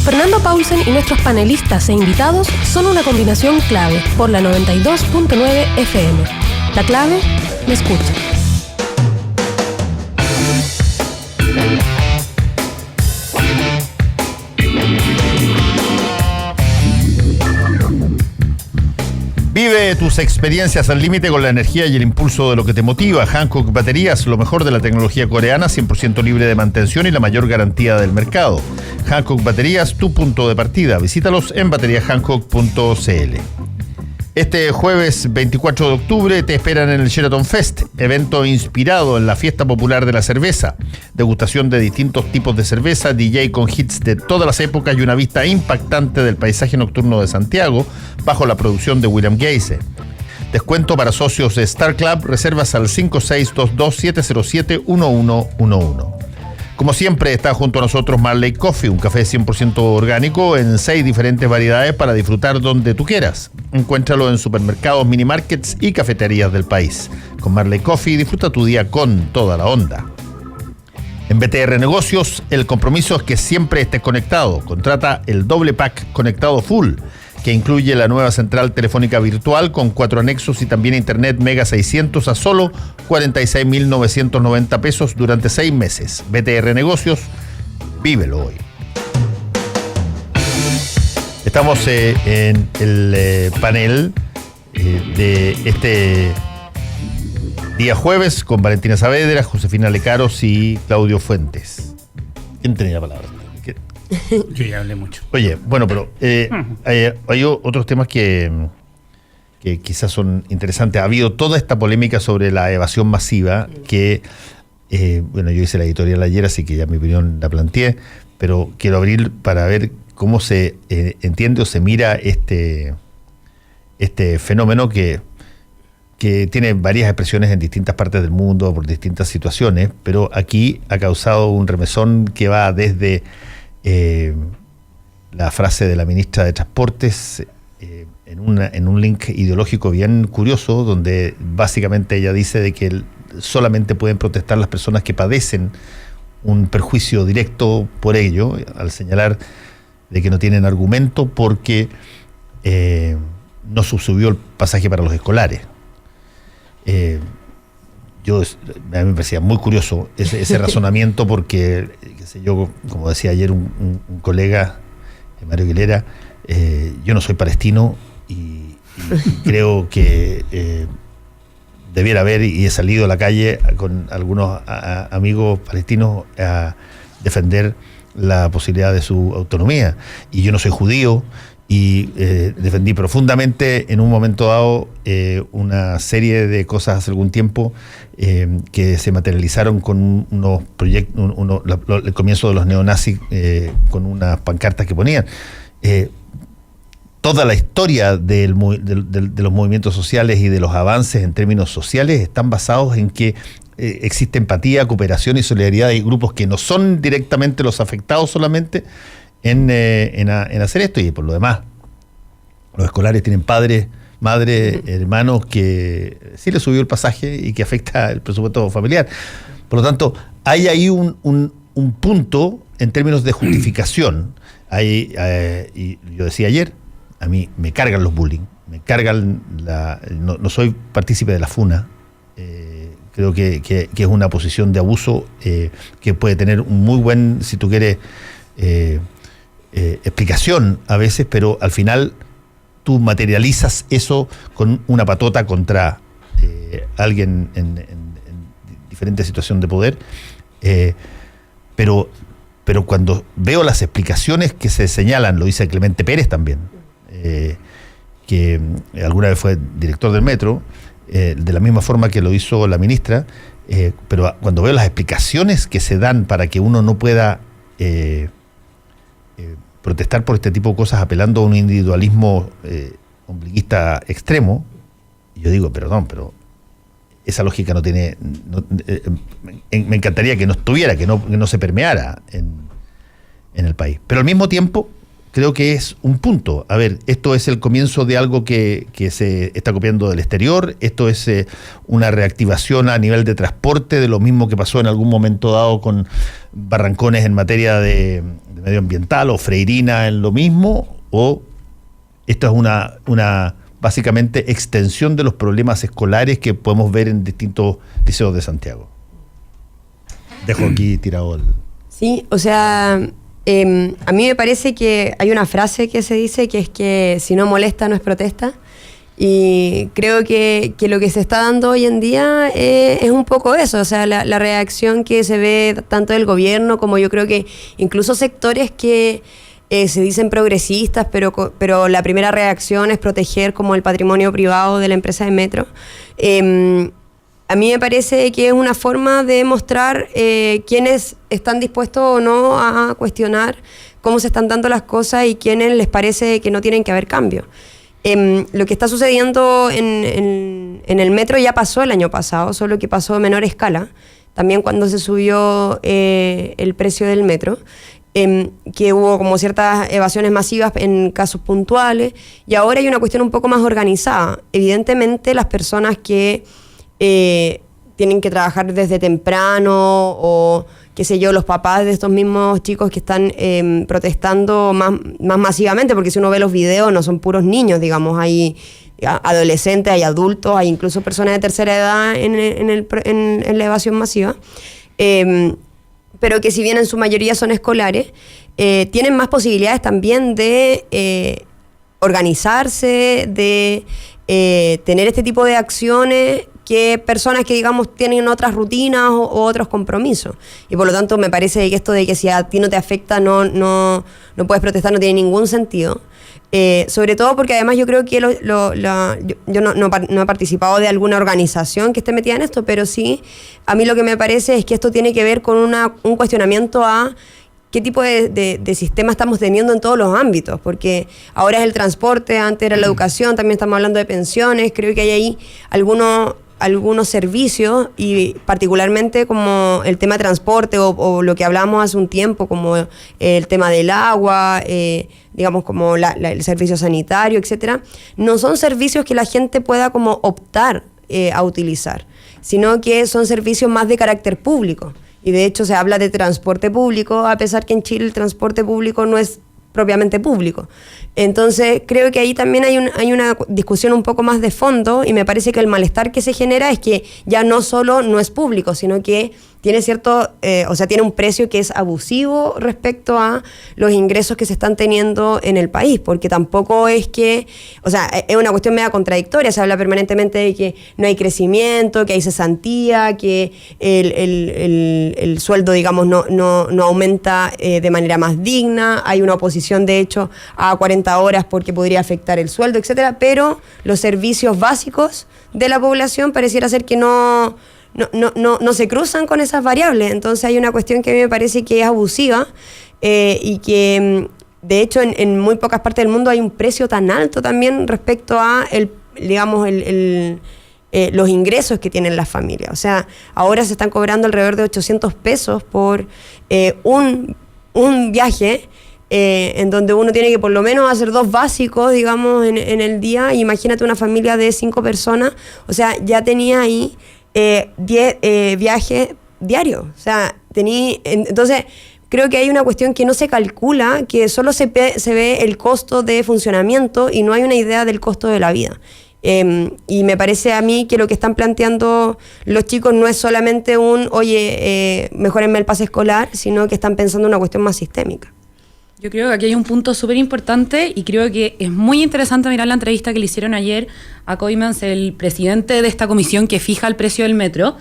Fernando Paulsen y nuestros panelistas e invitados son una combinación clave por la 92.9 FM. La clave me escucha. Vive tus experiencias al límite con la energía y el impulso de lo que te motiva. Hankook Baterías, lo mejor de la tecnología coreana, 100% libre de mantención y la mayor garantía del mercado. Hankook Baterías, tu punto de partida. Visítalos en bateriahankook.cl. Este jueves 24 de octubre te esperan en el Sheraton Fest, evento inspirado en la fiesta popular de la cerveza. Degustación de distintos tipos de cerveza, DJ con hits de todas las épocas y una vista impactante del paisaje nocturno de Santiago, bajo la producción de William Geise. Descuento para socios de Star Club, reservas al 5622-707-1111. Como siempre, está junto a nosotros Marley Coffee, un café 100% orgánico en 6 diferentes variedades para disfrutar donde tú quieras. Encuéntralo en supermercados, minimarkets y cafeterías del país. Con Marley Coffee disfruta tu día con toda la onda. En BTR Negocios, el compromiso es que siempre estés conectado. Contrata el doble pack conectado full, que incluye la nueva central telefónica virtual con 4 anexos y también internet Mega 600 a solo 46.990 pesos durante 6 meses. BTR Negocios, vívelo hoy. Estamos en el panel de este día jueves con Valentina Saavedra, Josefina Lecaros y Claudio Fuentes. ¿Quién tenía la palabra? Yo ya hablé mucho. Oye, bueno, pero hay otros temas que quizás son interesantes. Ha habido toda esta polémica sobre la evasión masiva que, bueno, yo hice la editorial ayer, así que ya mi opinión la planteé, pero quiero abrir para ver cómo se entiende o se mira este fenómeno que tiene varias expresiones en distintas partes del mundo por distintas situaciones, pero aquí ha causado un remesón que va desde la frase de la ministra de Transportes en un link ideológico bien curioso, donde básicamente ella dice de que solamente pueden protestar las personas que padecen un perjuicio directo por ello, al señalar de que no tienen argumento porque no subsidió el pasaje para los escolares. A mí me parecía muy curioso ese razonamiento porque, qué sé yo, como decía ayer un colega, Mario Aguilera, yo no soy palestino y creo que debiera haber, y he salido a la calle con algunos amigos palestinos a defender la posibilidad de su autonomía. Y yo no soy judío y defendí profundamente en un momento dado una serie de cosas hace algún tiempo que se materializaron con unos proyectos, el comienzo de los neonazis con unas pancartas que ponían. Toda la historia de los movimientos sociales y de los avances en términos sociales están basados en que existe empatía, cooperación y solidaridad de grupos que no son directamente los afectados solamente en hacer esto. Y por lo demás, los escolares tienen padres, madres, hermanos que sí les subió el pasaje y que afecta el presupuesto familiar. Por lo tanto, hay ahí un punto en términos de justificación. Y yo decía ayer, a mí me cargan los bullying, me cargan no soy partícipe de la FUNA. Creo que es una posición de abuso que puede tener un muy buen, si tú quieres, explicación a veces, pero al final tú materializas eso con una patota contra alguien en diferente situación de poder. Pero cuando veo las explicaciones que se señalan, lo dice Clemente Pérez también, que alguna vez fue director del Metro, de la misma forma que lo hizo la ministra, pero cuando veo las explicaciones que se dan para que uno no pueda protestar por este tipo de cosas apelando a un individualismo ombliguista extremo, yo digo, perdón, pero esa lógica no tiene... me encantaría que no estuviera, que no se permeara en el país. Pero al mismo tiempo, creo que es un punto. A ver, esto es el comienzo de algo que se está copiando del exterior. Esto es una reactivación a nivel de transporte, de lo mismo que pasó en algún momento dado con Barrancones en materia de medioambiental, o Freirina en lo mismo, o esto es una básicamente extensión de los problemas escolares que podemos ver en distintos liceos de Santiago. Dejo aquí tirado el... Sí, o sea, a mí me parece que hay una frase que se dice que es que si no molesta no es protesta, y creo que lo que se está dando hoy en día es un poco eso, o sea, la reacción que se ve tanto del gobierno como yo creo que incluso sectores que se dicen progresistas, pero la primera reacción es proteger como el patrimonio privado de la empresa de Metro. A mí me parece que es una forma de mostrar quiénes están dispuestos o no a cuestionar cómo se están dando las cosas y quiénes les parece que no tienen que haber cambio. Lo que está sucediendo en el Metro ya pasó el año pasado, solo que pasó a menor escala, también cuando se subió el precio del Metro. Que hubo como ciertas evasiones masivas en casos puntuales, y ahora hay una cuestión un poco más organizada. Evidentemente las personas que tienen que trabajar desde temprano, o qué sé yo, los papás de estos mismos chicos que están protestando más masivamente, porque si uno ve los videos no son puros niños, digamos, hay adolescentes, hay adultos, hay incluso personas de tercera edad en la evasión masiva. Pero que si bien en su mayoría son escolares, tienen más posibilidades también de organizarse, de tener este tipo de acciones que personas que, digamos, tienen otras rutinas o otros compromisos. Y por lo tanto me parece que esto de que si a ti no te afecta no puedes protestar no tiene ningún sentido. Sobre todo porque además yo creo que yo no he participado de alguna organización que esté metida en esto, pero sí, a mí lo que me parece es que esto tiene que ver con un cuestionamiento a qué tipo de sistema estamos teniendo en todos los ámbitos, porque ahora es el transporte, antes era la educación, también estamos hablando de pensiones, creo que hay ahí algunos servicios, y particularmente como el tema de transporte o lo que hablábamos hace un tiempo, como el tema del agua, digamos como el servicio sanitario, etcétera, no son servicios que la gente pueda como optar a utilizar, sino que son servicios más de carácter público. Y de hecho se habla de transporte público, a pesar que en Chile el transporte público no es propiamente público. Entonces creo que ahí también hay una discusión un poco más de fondo, y me parece que el malestar que se genera es que ya no solo no es público, sino que tiene tiene un precio que es abusivo respecto a los ingresos que se están teniendo en el país, porque tampoco es que, es una cuestión media contradictoria. Se habla permanentemente de que no hay crecimiento, que hay cesantía, que el sueldo, digamos, no aumenta de manera más digna, hay una oposición, de hecho, a 40 horas porque podría afectar el sueldo, etcétera, pero los servicios básicos de la población pareciera ser que no se cruzan con esas variables. Entonces hay una cuestión que a mí me parece que es abusiva, y que de hecho en muy pocas partes del mundo hay un precio tan alto también respecto a los ingresos que tienen las familias. O sea, ahora se están cobrando alrededor de 800 pesos por un viaje, en donde uno tiene que por lo menos hacer 2 básicos, digamos, en el día. Imagínate una familia de 5 personas, o sea, ya tenía ahí 10 viajes diarios. O sea, entonces creo que hay una cuestión que no se calcula, que solo se ve el costo de funcionamiento y no hay una idea del costo de la vida. Y me parece a mí que lo que están planteando los chicos no es solamente mejórenme el pase escolar, sino que están pensando en una cuestión más sistémica. Yo creo que aquí hay un punto súper importante, y creo que es muy interesante mirar la entrevista que le hicieron ayer a Koymans, el presidente de esta comisión que fija el precio del metro,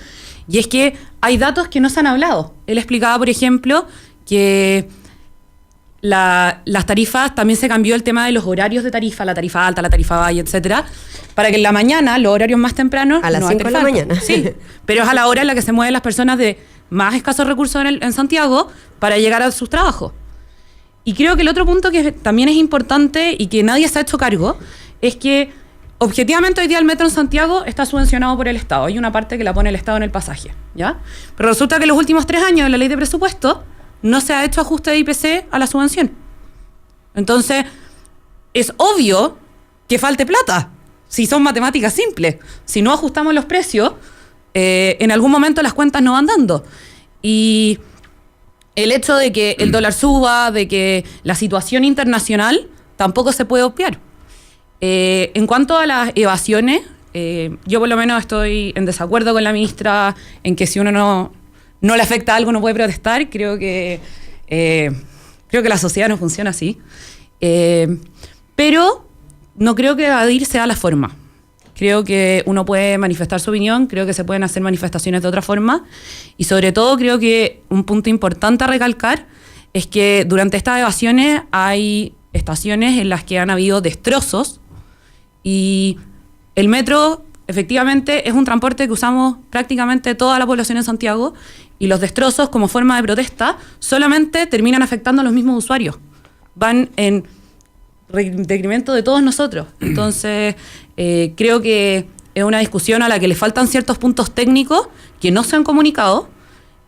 y es que hay datos que no se han hablado. Él explicaba, por ejemplo, que las tarifas, también se cambió el tema de los horarios de tarifa, la tarifa alta, la tarifa baja, etcétera, para que en la mañana, los horarios más tempranos, a las 5 de la mañana. Sí, pero es a la hora en la que se mueven las personas de más escasos recursos en Santiago para llegar a sus trabajos. Y creo que el otro punto que también es importante y que nadie se ha hecho cargo es que objetivamente hoy día el metro en Santiago está subvencionado por el Estado. Hay una parte que la pone el Estado en el pasaje, ¿ya? Pero resulta que en los últimos 3 años de la ley de presupuesto no se ha hecho ajuste de IPC a la subvención. Entonces, es obvio que falte plata, si son matemáticas simples. Si no ajustamos los precios, en algún momento las cuentas no van dando. Y el hecho de que el dólar suba, de que la situación internacional tampoco se puede obviar. En cuanto a las evasiones, yo por lo menos estoy en desacuerdo con la ministra en que si uno no le afecta algo no puede protestar. Creo que la sociedad no funciona así. Pero no creo que evadir sea la forma. Creo que uno puede manifestar su opinión, creo que se pueden hacer manifestaciones de otra forma, y sobre todo creo que un punto importante a recalcar es que durante estas evasiones hay estaciones en las que han habido destrozos, y el metro efectivamente es un transporte que usamos prácticamente toda la población en Santiago, y los destrozos como forma de protesta solamente terminan afectando a los mismos usuarios, van en decremento de todos nosotros. Entonces creo que es una discusión a la que le faltan ciertos puntos técnicos que no se han comunicado,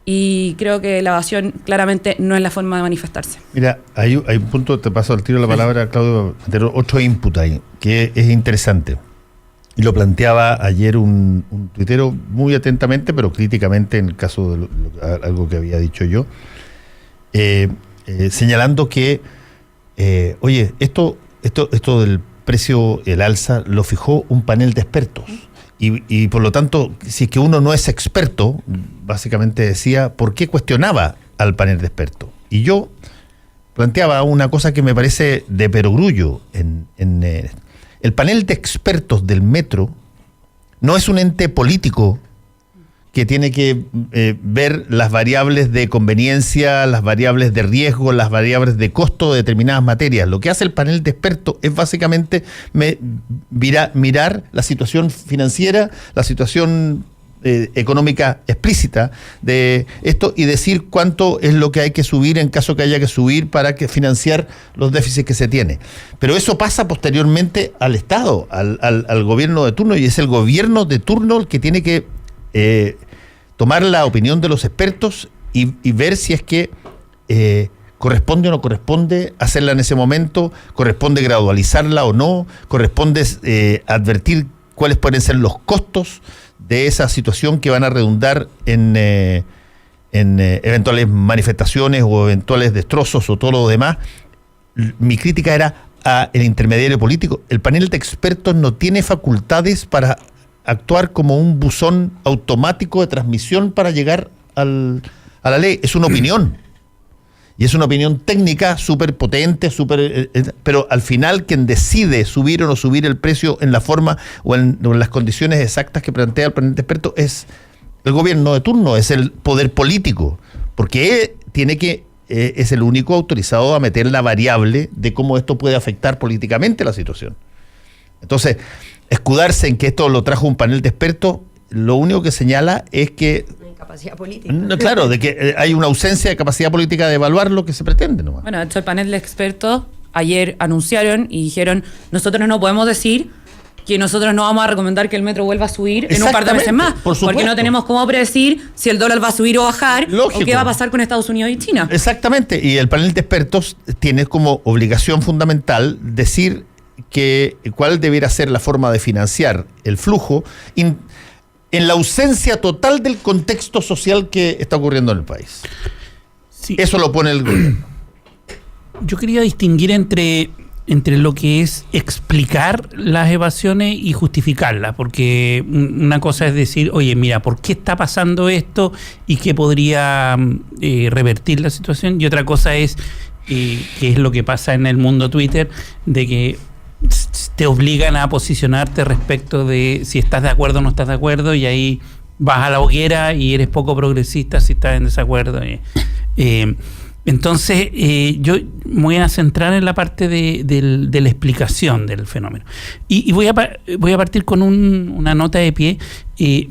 y creo que la evasión claramente no es la forma de manifestarse. Mira, hay un punto, te paso al tiro la palabra, Claudio, otro input ahí, que es interesante. Y lo planteaba ayer un tuitero muy atentamente, pero críticamente en el caso de algo que había dicho yo, señalando que oye, esto del precio, el alza, lo fijó un panel de expertos. Y por lo tanto, si es que uno no es experto, básicamente decía, ¿por qué cuestionaba al panel de expertos? Y yo planteaba una cosa que me parece de perogrullo. El panel de expertos del metro no es un ente político que tiene que ver las variables de conveniencia, las variables de riesgo, las variables de costo de determinadas materias. Lo que hace el panel de expertos es básicamente mirar la situación financiera, la situación económica explícita de esto y decir cuánto es lo que hay que subir en caso que haya que subir para financiar los déficits que se tiene. Pero eso pasa posteriormente al Estado, al gobierno de turno, y es el gobierno de turno el que tiene que tomar la opinión de los expertos y ver si es que corresponde o no corresponde hacerla en ese momento, corresponde gradualizarla o no, corresponde advertir cuáles pueden ser los costos de esa situación que van a redundar en eventuales manifestaciones o eventuales destrozos o todo lo demás. Mi crítica era al intermediario político. El panel de expertos no tiene facultades para actuar como un buzón automático de transmisión para llegar a la ley. Es una opinión. Y es una opinión técnica súper potente, pero al final quien decide subir o no subir el precio en la forma o en las condiciones exactas que plantea el panel de expertos es el gobierno de turno, es el poder político, porque es el único autorizado a meter la variable de cómo esto puede afectar políticamente la situación. Entonces, escudarse en que esto lo trajo un panel de expertos, lo único que señala es que capacidad política. Claro, de que hay una ausencia de capacidad política de evaluar lo que se pretende nomás. Bueno, de hecho el panel de expertos ayer anunciaron y dijeron, nosotros no podemos decir que nosotros no vamos a recomendar que el metro vuelva a subir en un par de meses más, porque no tenemos cómo predecir si el dólar va a subir o bajar. Lógico. O qué va a pasar con Estados Unidos y China. Exactamente, y el panel de expertos tiene como obligación fundamental decir cuál debiera ser la forma de financiar el flujo en la ausencia total del contexto social que está ocurriendo en el país. Sí. Eso lo pone el gobierno. Yo quería distinguir entre lo que es explicar las evasiones y justificarlas, porque una cosa es decir, oye, mira, ¿por qué está pasando esto y qué podría revertir la situación? Y otra cosa es, que es lo que pasa en el mundo Twitter, de que te obligan a posicionarte respecto de si estás de acuerdo o no estás de acuerdo, y ahí vas a la hoguera y eres poco progresista si estás en desacuerdo. Entonces, yo me voy a centrar en la parte de la explicación del fenómeno. Y voy a partir con una nota de pie.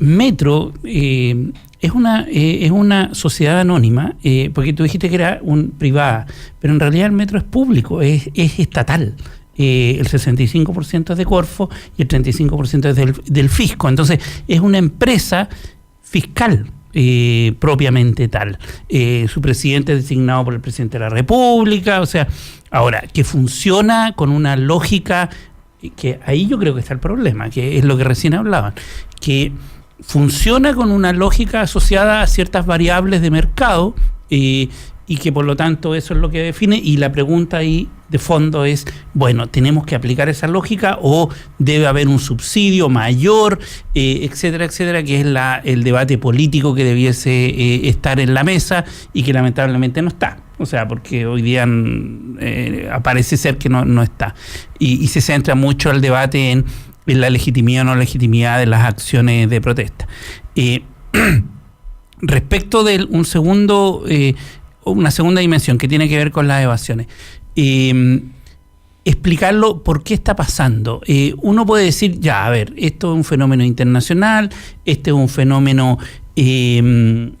Metro es una sociedad anónima, porque tú dijiste que era privada, pero en realidad el metro es público, es estatal. El 65% es de Corfo y el 35% es del fisco. Entonces, es una empresa fiscal propiamente tal. Su presidente es designado por el presidente de la República. O sea, ahora, que funciona con una lógica, que ahí yo creo que está el problema, que es lo que recién hablaban, que funciona con una lógica asociada a ciertas variables de mercado, y que por lo tanto eso es lo que define, y la pregunta ahí de fondo es, bueno, ¿tenemos que aplicar esa lógica o debe haber un subsidio mayor, etcétera, etcétera, que es el debate político que debiese estar en la mesa y que lamentablemente no está? O sea, porque hoy día parece ser que no está. Y se centra mucho el debate en la legitimidad o no legitimidad de las acciones de protesta. Respecto de una segunda dimensión que tiene que ver con las evasiones, explicarlo por qué está pasando. Uno puede decir, ya, a ver, esto es un fenómeno internacional, este es un fenómeno que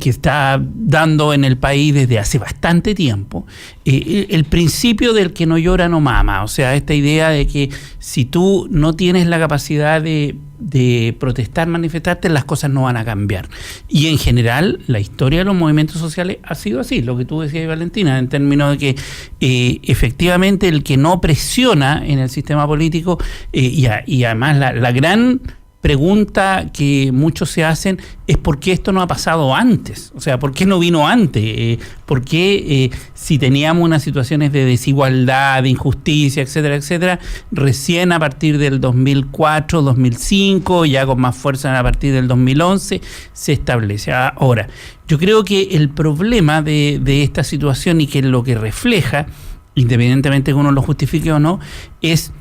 está dando en el país desde hace bastante tiempo. El principio del que no llora no mama, o sea, esta idea de que si tú no tienes la capacidad de protestar, manifestarte, las cosas no van a cambiar. Y en general, la historia de los movimientos sociales ha sido así, lo que tú decías, Valentina, en términos de que efectivamente el que no presiona en el sistema político, y además la gran pregunta que muchos se hacen es ¿por qué esto no ha pasado antes? O sea, ¿por qué no vino antes? ¿Por qué si teníamos unas situaciones de desigualdad, de injusticia, etcétera, etcétera, recién a partir del 2004, 2005, ya con más fuerza a partir del 2011, se establece? Ahora, yo creo que el problema de esta situación y que lo que refleja, independientemente de que uno lo justifique o no, es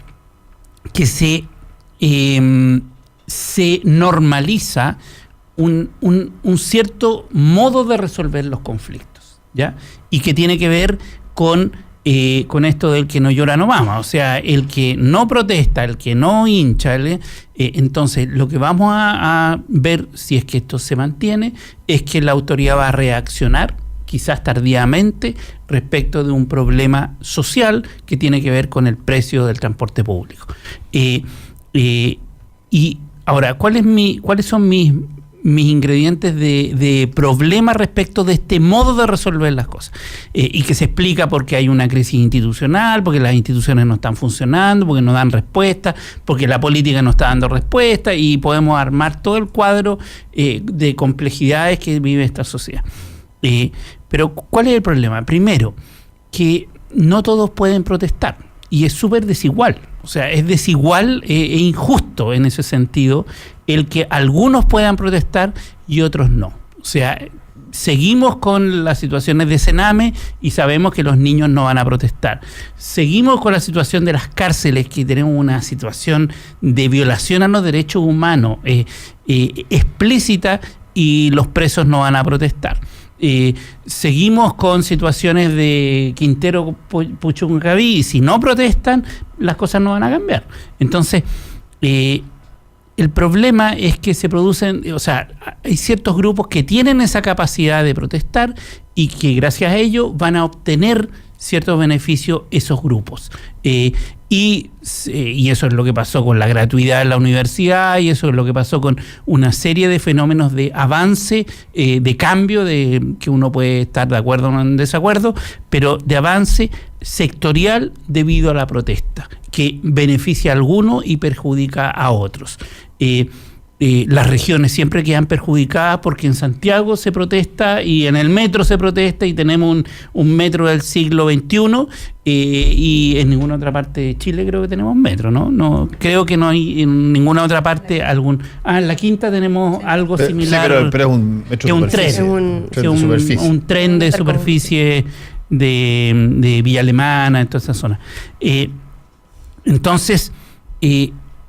que se normaliza un cierto modo de resolver los conflictos, ¿ya? Y que tiene que ver con esto del que no llora no mama, o sea, el que no protesta, el que no hincha, entonces lo que vamos a ver, si es que esto se mantiene, es que la autoridad va a reaccionar, quizás tardíamente, respecto de un problema social que tiene que ver con el precio del transporte público. Y ahora, ¿cuáles son mis ingredientes de problema respecto de este modo de resolver las cosas? Y que se explica porque hay una crisis institucional, porque las instituciones no están funcionando, porque no dan respuesta, porque la política no está dando respuesta, y podemos armar todo el cuadro de complejidades que vive esta sociedad. Pero ¿cuál es el problema? Primero, que no todos pueden protestar, y es súper desigual. O sea, es desigual e injusto en ese sentido el que algunos puedan protestar y otros no. O sea, seguimos con las situaciones de Sename y sabemos que los niños no van a protestar. Seguimos con la situación de las cárceles, que tenemos una situación de violación a los derechos humanos explícita, y los presos no van a protestar. Seguimos con situaciones de Quintero Puchuncaví, y si no protestan, las cosas no van a cambiar. Entonces, el problema es que se producen, o sea, hay ciertos grupos que tienen esa capacidad de protestar y que gracias a ello van a obtener ciertos beneficios esos grupos. Y eso es lo que pasó con la gratuidad en la universidad, y eso es lo que pasó con una serie de fenómenos de avance, de cambio, de que uno puede estar de acuerdo o en desacuerdo, pero de avance sectorial debido a la protesta, que beneficia a algunos y perjudica a otros. Las regiones siempre quedan perjudicadas porque en Santiago se protesta y en el metro se protesta, y tenemos un metro del siglo XXI, y en ninguna otra parte de Chile creo que tenemos metro, ¿no? No, creo que no hay en ninguna otra parte algún... en la Quinta tenemos algo similar. Sí, pero es un metro de superficie. Un tren de superficie de Villa Alemana, en toda esa zona. Entonces,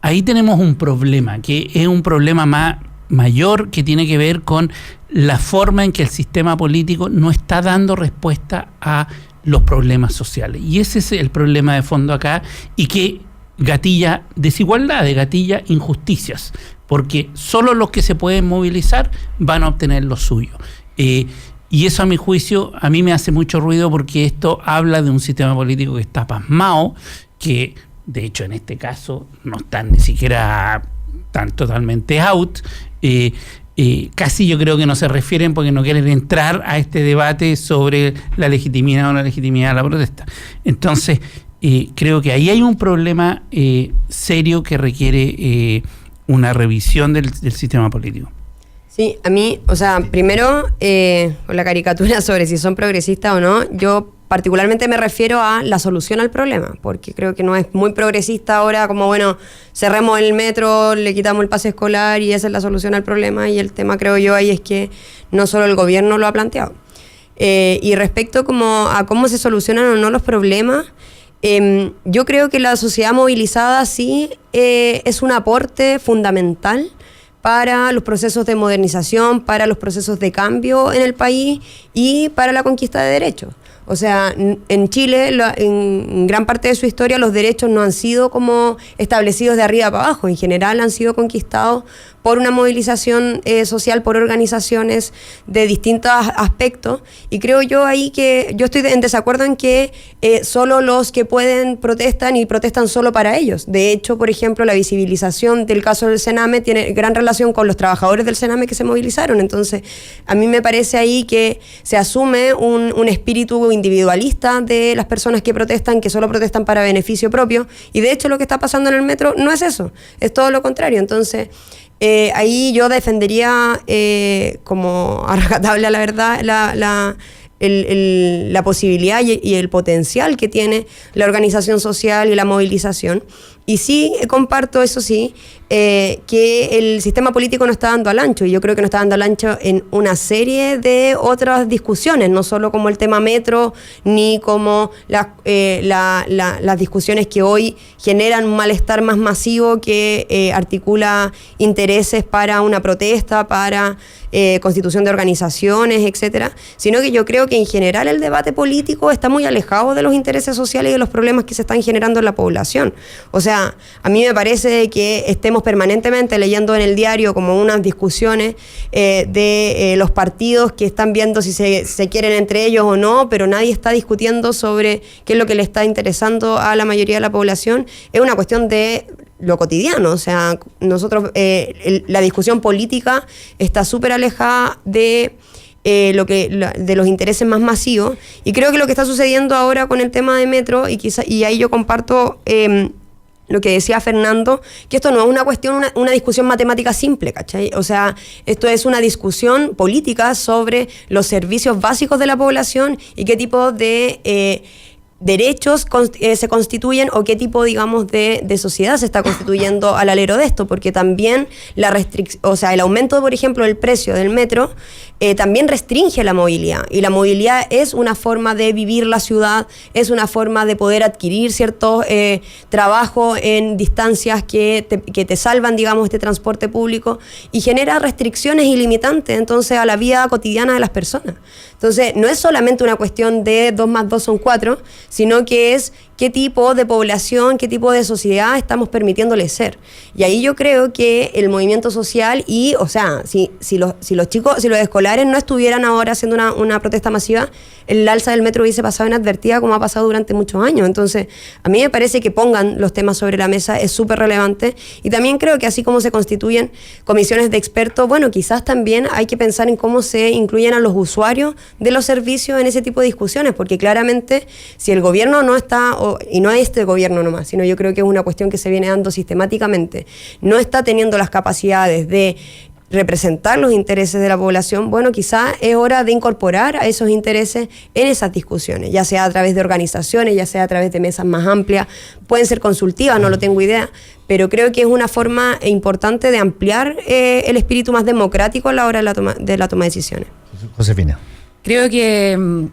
ahí tenemos un problema, que es un problema mayor, que tiene que ver con la forma en que el sistema político no está dando respuesta a los problemas sociales. Y ese es el problema de fondo acá, y que gatilla desigualdades, gatilla injusticias, porque solo los que se pueden movilizar van a obtener lo suyo. Y eso, a mi juicio, a mí me hace mucho ruido, porque esto habla de un sistema político que está pasmado, que de hecho en este caso no están ni siquiera tan totalmente out. Casi yo creo que no se refieren porque no quieren entrar a este debate sobre la legitimidad o no legitimidad de la protesta. Entonces, creo que ahí hay un problema serio que requiere una revisión del sistema político. Sí, a mí, o sea, primero, con la caricatura sobre si son progresistas o no, yo particularmente me refiero a la solución al problema, porque creo que no es muy progresista ahora como, bueno, cerremos el metro, le quitamos el pase escolar y esa es la solución al problema, y el tema, creo yo, ahí es que no solo el gobierno lo ha planteado. Y respecto como a cómo se solucionan o no los problemas, yo creo que la sociedad movilizada sí es un aporte fundamental para los procesos de modernización, para los procesos de cambio en el país y para la conquista de derechos. O sea, en Chile, en gran parte de su historia, los derechos no han sido como establecidos de arriba para abajo. En general han sido conquistados por una movilización social, por organizaciones de distintos aspectos, y creo yo ahí que yo estoy en desacuerdo en que solo los que pueden protestan y protestan solo para ellos. De hecho, por ejemplo, la visibilización del caso del Sename tiene gran relación con los trabajadores del Sename que se movilizaron. Entonces, a mí me parece ahí que se asume un espíritu individualista de las personas que protestan, que solo protestan para beneficio propio, y de hecho lo que está pasando en el metro no es eso, es todo lo contrario. Entonces, ahí yo defendería como a rajatabla, la verdad, la posibilidad y el potencial que tiene la organización social y la movilización. Y sí comparto, eso sí, que el sistema político no está dando al ancho, y yo creo que no está dando al ancho en una serie de otras discusiones, no solo como el tema metro, ni como las discusiones que hoy generan un malestar más masivo que articula intereses para una protesta, para constitución de organizaciones, etcétera, sino que yo creo que en general el debate político está muy alejado de los intereses sociales y de los problemas que se están generando en la población. O sea, a mí me parece que estemos permanentemente leyendo en el diario como unas discusiones de los partidos que están viendo si se quieren entre ellos o no, pero nadie está discutiendo sobre qué es lo que le está interesando a la mayoría de la población. Es una cuestión de lo cotidiano, o sea, nosotros, la discusión política está súper alejada de los intereses más masivos, y creo que lo que está sucediendo ahora con el tema de metro, y ahí yo comparto lo que decía Fernando, que esto no es una cuestión, una discusión matemática simple, ¿cachai? O sea, esto es una discusión política sobre los servicios básicos de la población y qué tipo de derechos se constituyen, o qué tipo, digamos, de sociedad se está constituyendo al alero de esto, porque también el aumento, por ejemplo, del precio del metro también restringe la movilidad, y la movilidad es una forma de vivir la ciudad, es una forma de poder adquirir ciertos trabajos en distancias que te salvan, digamos, este transporte público, y genera restricciones ilimitantes entonces a la vida cotidiana de las personas. Entonces, no es solamente una cuestión de 2 más 2 son 4, sino que es qué tipo de población, qué tipo de sociedad estamos permitiéndole ser. Y ahí yo creo que el movimiento social o sea, si los escolares no estuvieran ahora haciendo una protesta masiva, el alza del metro hubiese pasado inadvertida, como ha pasado durante muchos años. Entonces, a mí me parece que pongan los temas sobre la mesa, es súper relevante, y también creo que así como se constituyen comisiones de expertos, bueno, quizás también hay que pensar en cómo se incluyen a los usuarios de los servicios en ese tipo de discusiones, porque claramente si el gobierno no está, y no es este gobierno nomás, sino yo creo que es una cuestión que se viene dando sistemáticamente, no está teniendo las capacidades de representar los intereses de la población, bueno, quizás es hora de incorporar a esos intereses en esas discusiones, ya sea a través de organizaciones, ya sea a través de mesas más amplias, pueden ser consultivas, no lo tengo idea, pero creo que es una forma importante de ampliar el espíritu más democrático a la hora de la toma de decisiones. Josefina. Creo que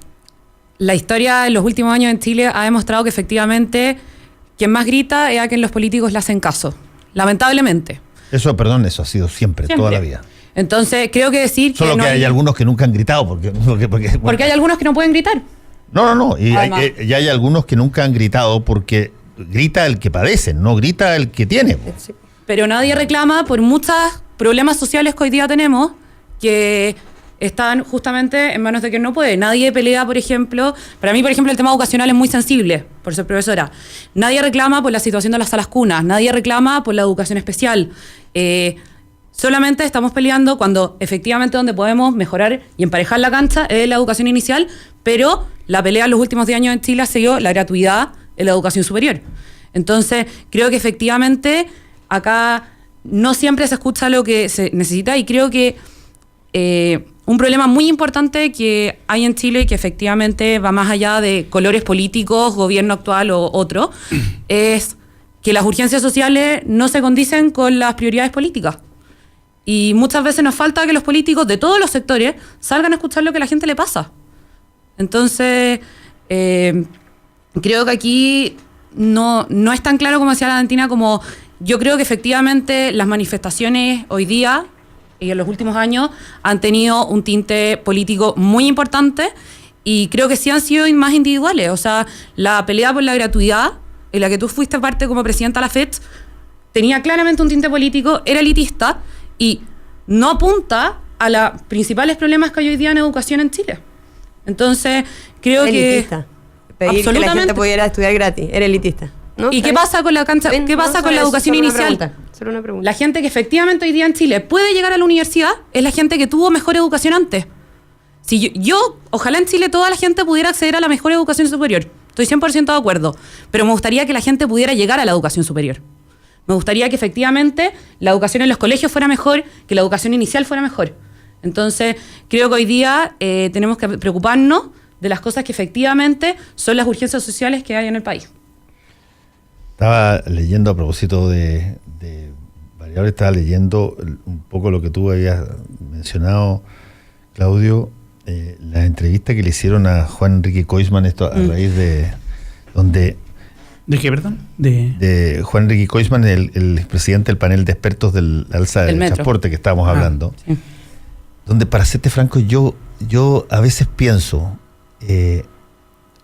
la historia en los últimos años en Chile ha demostrado que efectivamente quien más grita es a quien los políticos le hacen caso, lamentablemente. Eso ha sido siempre, toda la vida. Entonces, creo que decir Solo que hay algunos que nunca han gritado, porque hay algunos que no pueden gritar. No, y hay algunos que nunca han gritado porque grita el que padece, no grita el que tiene. Pero nadie reclama por muchos problemas sociales que hoy día tenemos, que están justamente en manos de quien no puede. Nadie pelea, por ejemplo, para mí, por ejemplo, el tema educacional es muy sensible, por ser profesora. Nadie reclama por la situación de las salas cunas, nadie reclama por la educación especial. Solamente estamos peleando cuando efectivamente donde podemos mejorar y emparejar la cancha es la educación inicial, pero la pelea en los últimos 10 años en Chile ha sido la gratuidad en la educación superior. Entonces, creo que efectivamente acá no siempre se escucha lo que se necesita, y creo que un problema muy importante que hay en Chile y que efectivamente va más allá de colores políticos, gobierno actual o otro, es que las urgencias sociales no se condicen con las prioridades políticas. Y muchas veces nos falta que los políticos de todos los sectores salgan a escuchar lo que a la gente le pasa. Entonces, creo que aquí no es tan claro como decía la Valentina, como yo creo que efectivamente las manifestaciones hoy día y en los últimos años han tenido un tinte político muy importante, y creo que sí han sido más individuales. O sea, la pelea por la gratuidad, en la que tú fuiste parte como presidenta de la FED, tenía claramente un tinte político, era elitista, y no apunta a los principales problemas que hay hoy día en educación en Chile. Entonces, creo elitista. Pedir que la gente pudiera estudiar gratis. Era elitista. ¿No? ¿Y qué pasa con la cancha? ¿Qué pasa con la educación inicial? Solo una pregunta. La gente que efectivamente hoy día en Chile puede llegar a la universidad es la gente que tuvo mejor educación antes. Si yo ojalá en Chile toda la gente pudiera acceder a la mejor educación superior. Estoy 100% de acuerdo. Pero me gustaría que la gente pudiera llegar a la educación superior. Me gustaría que efectivamente la educación en los colegios fuera mejor, que la educación inicial fuera mejor. Entonces, creo que hoy día tenemos que preocuparnos de las cosas que efectivamente son las urgencias sociales que hay en el país. Estaba leyendo a propósito de variables, estaba leyendo un poco lo que tú habías mencionado, Claudio, la entrevista que le hicieron a Juan Enrique Koisman, esto a raíz de donde... ¿De qué, perdón? De Juan Enrique Koisman, el presidente del panel de expertos del alza del transporte que estábamos hablando, sí. Donde, para serte franco, yo a veces pienso...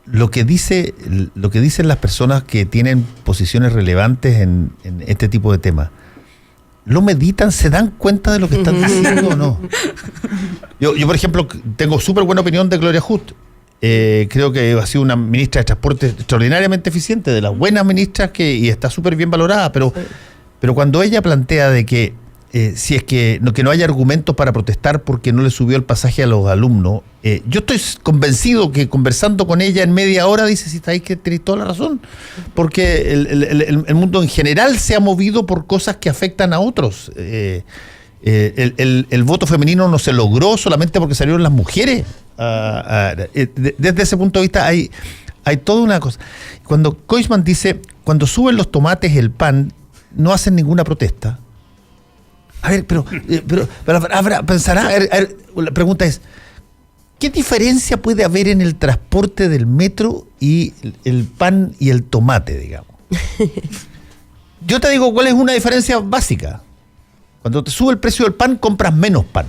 Lo que dicen las personas que tienen posiciones relevantes en este tipo de temas, ¿lo meditan? ¿Se dan cuenta de lo que están diciendo o no? Yo, por ejemplo, tengo súper buena opinión de Gloria Hood. Creo que ha sido una ministra de Transporte extraordinariamente eficiente, de las buenas ministras y está súper bien valorada, pero cuando ella plantea de que si es que no hay argumentos para protestar porque no le subió el pasaje a los alumnos, yo estoy convencido que conversando con ella en media hora dice, si estáis que tenéis toda la razón, porque el mundo en general se ha movido por cosas que afectan a otros. El voto femenino no se logró solamente porque salieron las mujeres. Desde ese punto de vista hay toda una cosa. Cuando Koisman dice, cuando suben los tomates, el pan, no hacen ninguna protesta. A ver, pero pensará, la pregunta es, ¿qué diferencia puede haber en el transporte del metro y el pan y el tomate, digamos? Yo te digo cuál es una diferencia básica. Cuando te sube el precio del pan, compras menos pan.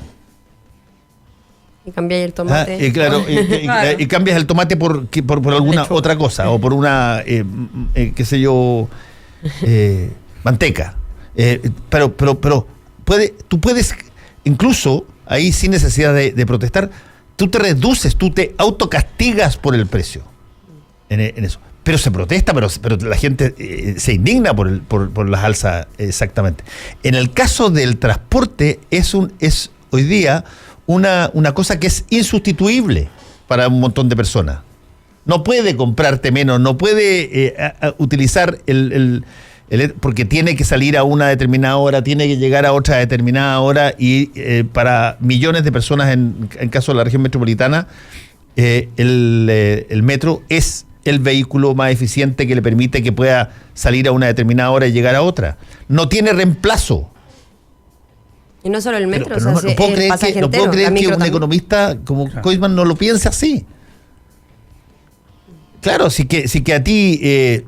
Y cambias el tomate. Claro, y cambias el tomate por alguna otra cosa, o por una, qué sé yo, manteca. Pero tú puedes, incluso ahí sin necesidad de protestar, tú te reduces, tú te autocastigas por el precio en eso. Pero se protesta, pero la gente se indigna por las alzas, exactamente. En el caso del transporte es hoy día una cosa que es insustituible para un montón de personas. No puede comprarte menos, no puede utilizar porque tiene que salir a una determinada hora, tiene que llegar a otra determinada hora, y para millones de personas en caso de la región metropolitana, el metro es el vehículo más eficiente que le permite que pueda salir a una determinada hora y llegar a otra. No tiene reemplazo. Y no solo el metro, no puedo creer que un economista como Koisman no lo piense así. Claro, si que a ti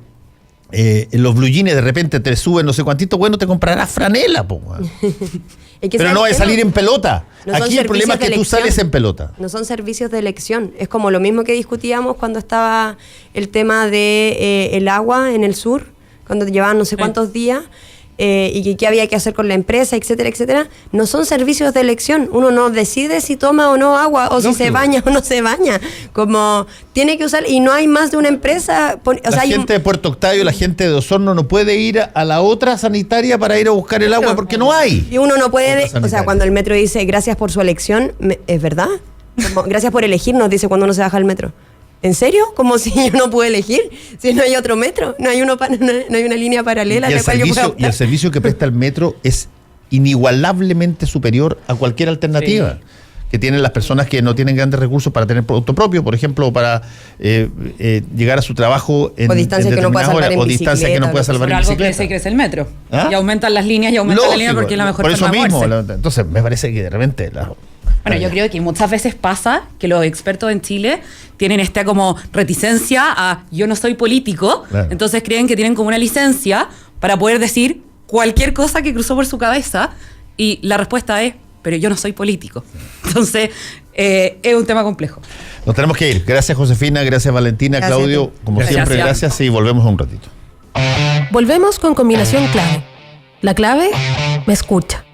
los blue jeans de repente te suben no sé cuántito, bueno, te comprarás franela, pero no vas a salir en pelota. Aquí el problema es que tú sales en pelota. No son servicios de elección. Es como lo mismo que discutíamos cuando estaba el tema de el agua en el sur, cuando llevaban no sé cuántos días, y qué había que hacer con la empresa, etcétera, etcétera. No son servicios de elección. Uno no decide si toma o no agua, o si se baña o no se baña. Como tiene que usar, y no hay más de una empresa. La gente de Puerto Octavio, la gente de Osorno no puede ir a la otra sanitaria para ir a buscar el agua porque no hay. Y uno no puede, cuando el metro dice gracias por su elección, ¿es verdad? Como, gracias por elegirnos, dice cuando uno se baja al metro. ¿En serio? Como si yo no puedo elegir, si no hay otro metro, no hay una línea paralela. Y el servicio que presta el metro es inigualablemente superior a cualquier alternativa que tienen las personas que no tienen grandes recursos para tener producto propio, por ejemplo, para llegar a su trabajo en distancia que no pueda salvar en bicicleta, distancia que no pueda salvar en bicicleta. Algo crece el metro. Y aumentan las líneas y aumenta la línea porque es la mejor forma de moverse. Por eso mismo, entonces me parece que de repente... Bueno, yo creo que muchas veces pasa que los expertos en Chile tienen esta como reticencia a yo no soy político, entonces creen que tienen como una licencia para poder decir cualquier cosa que cruzó por su cabeza, y la respuesta es, pero yo no soy político. Entonces, es un tema complejo. Nos tenemos que ir. Gracias, Josefina, gracias, Valentina, gracias, Claudio, como siempre, gracias, y volvemos en un ratito. Volvemos con Combinación Clave. La clave me escucha.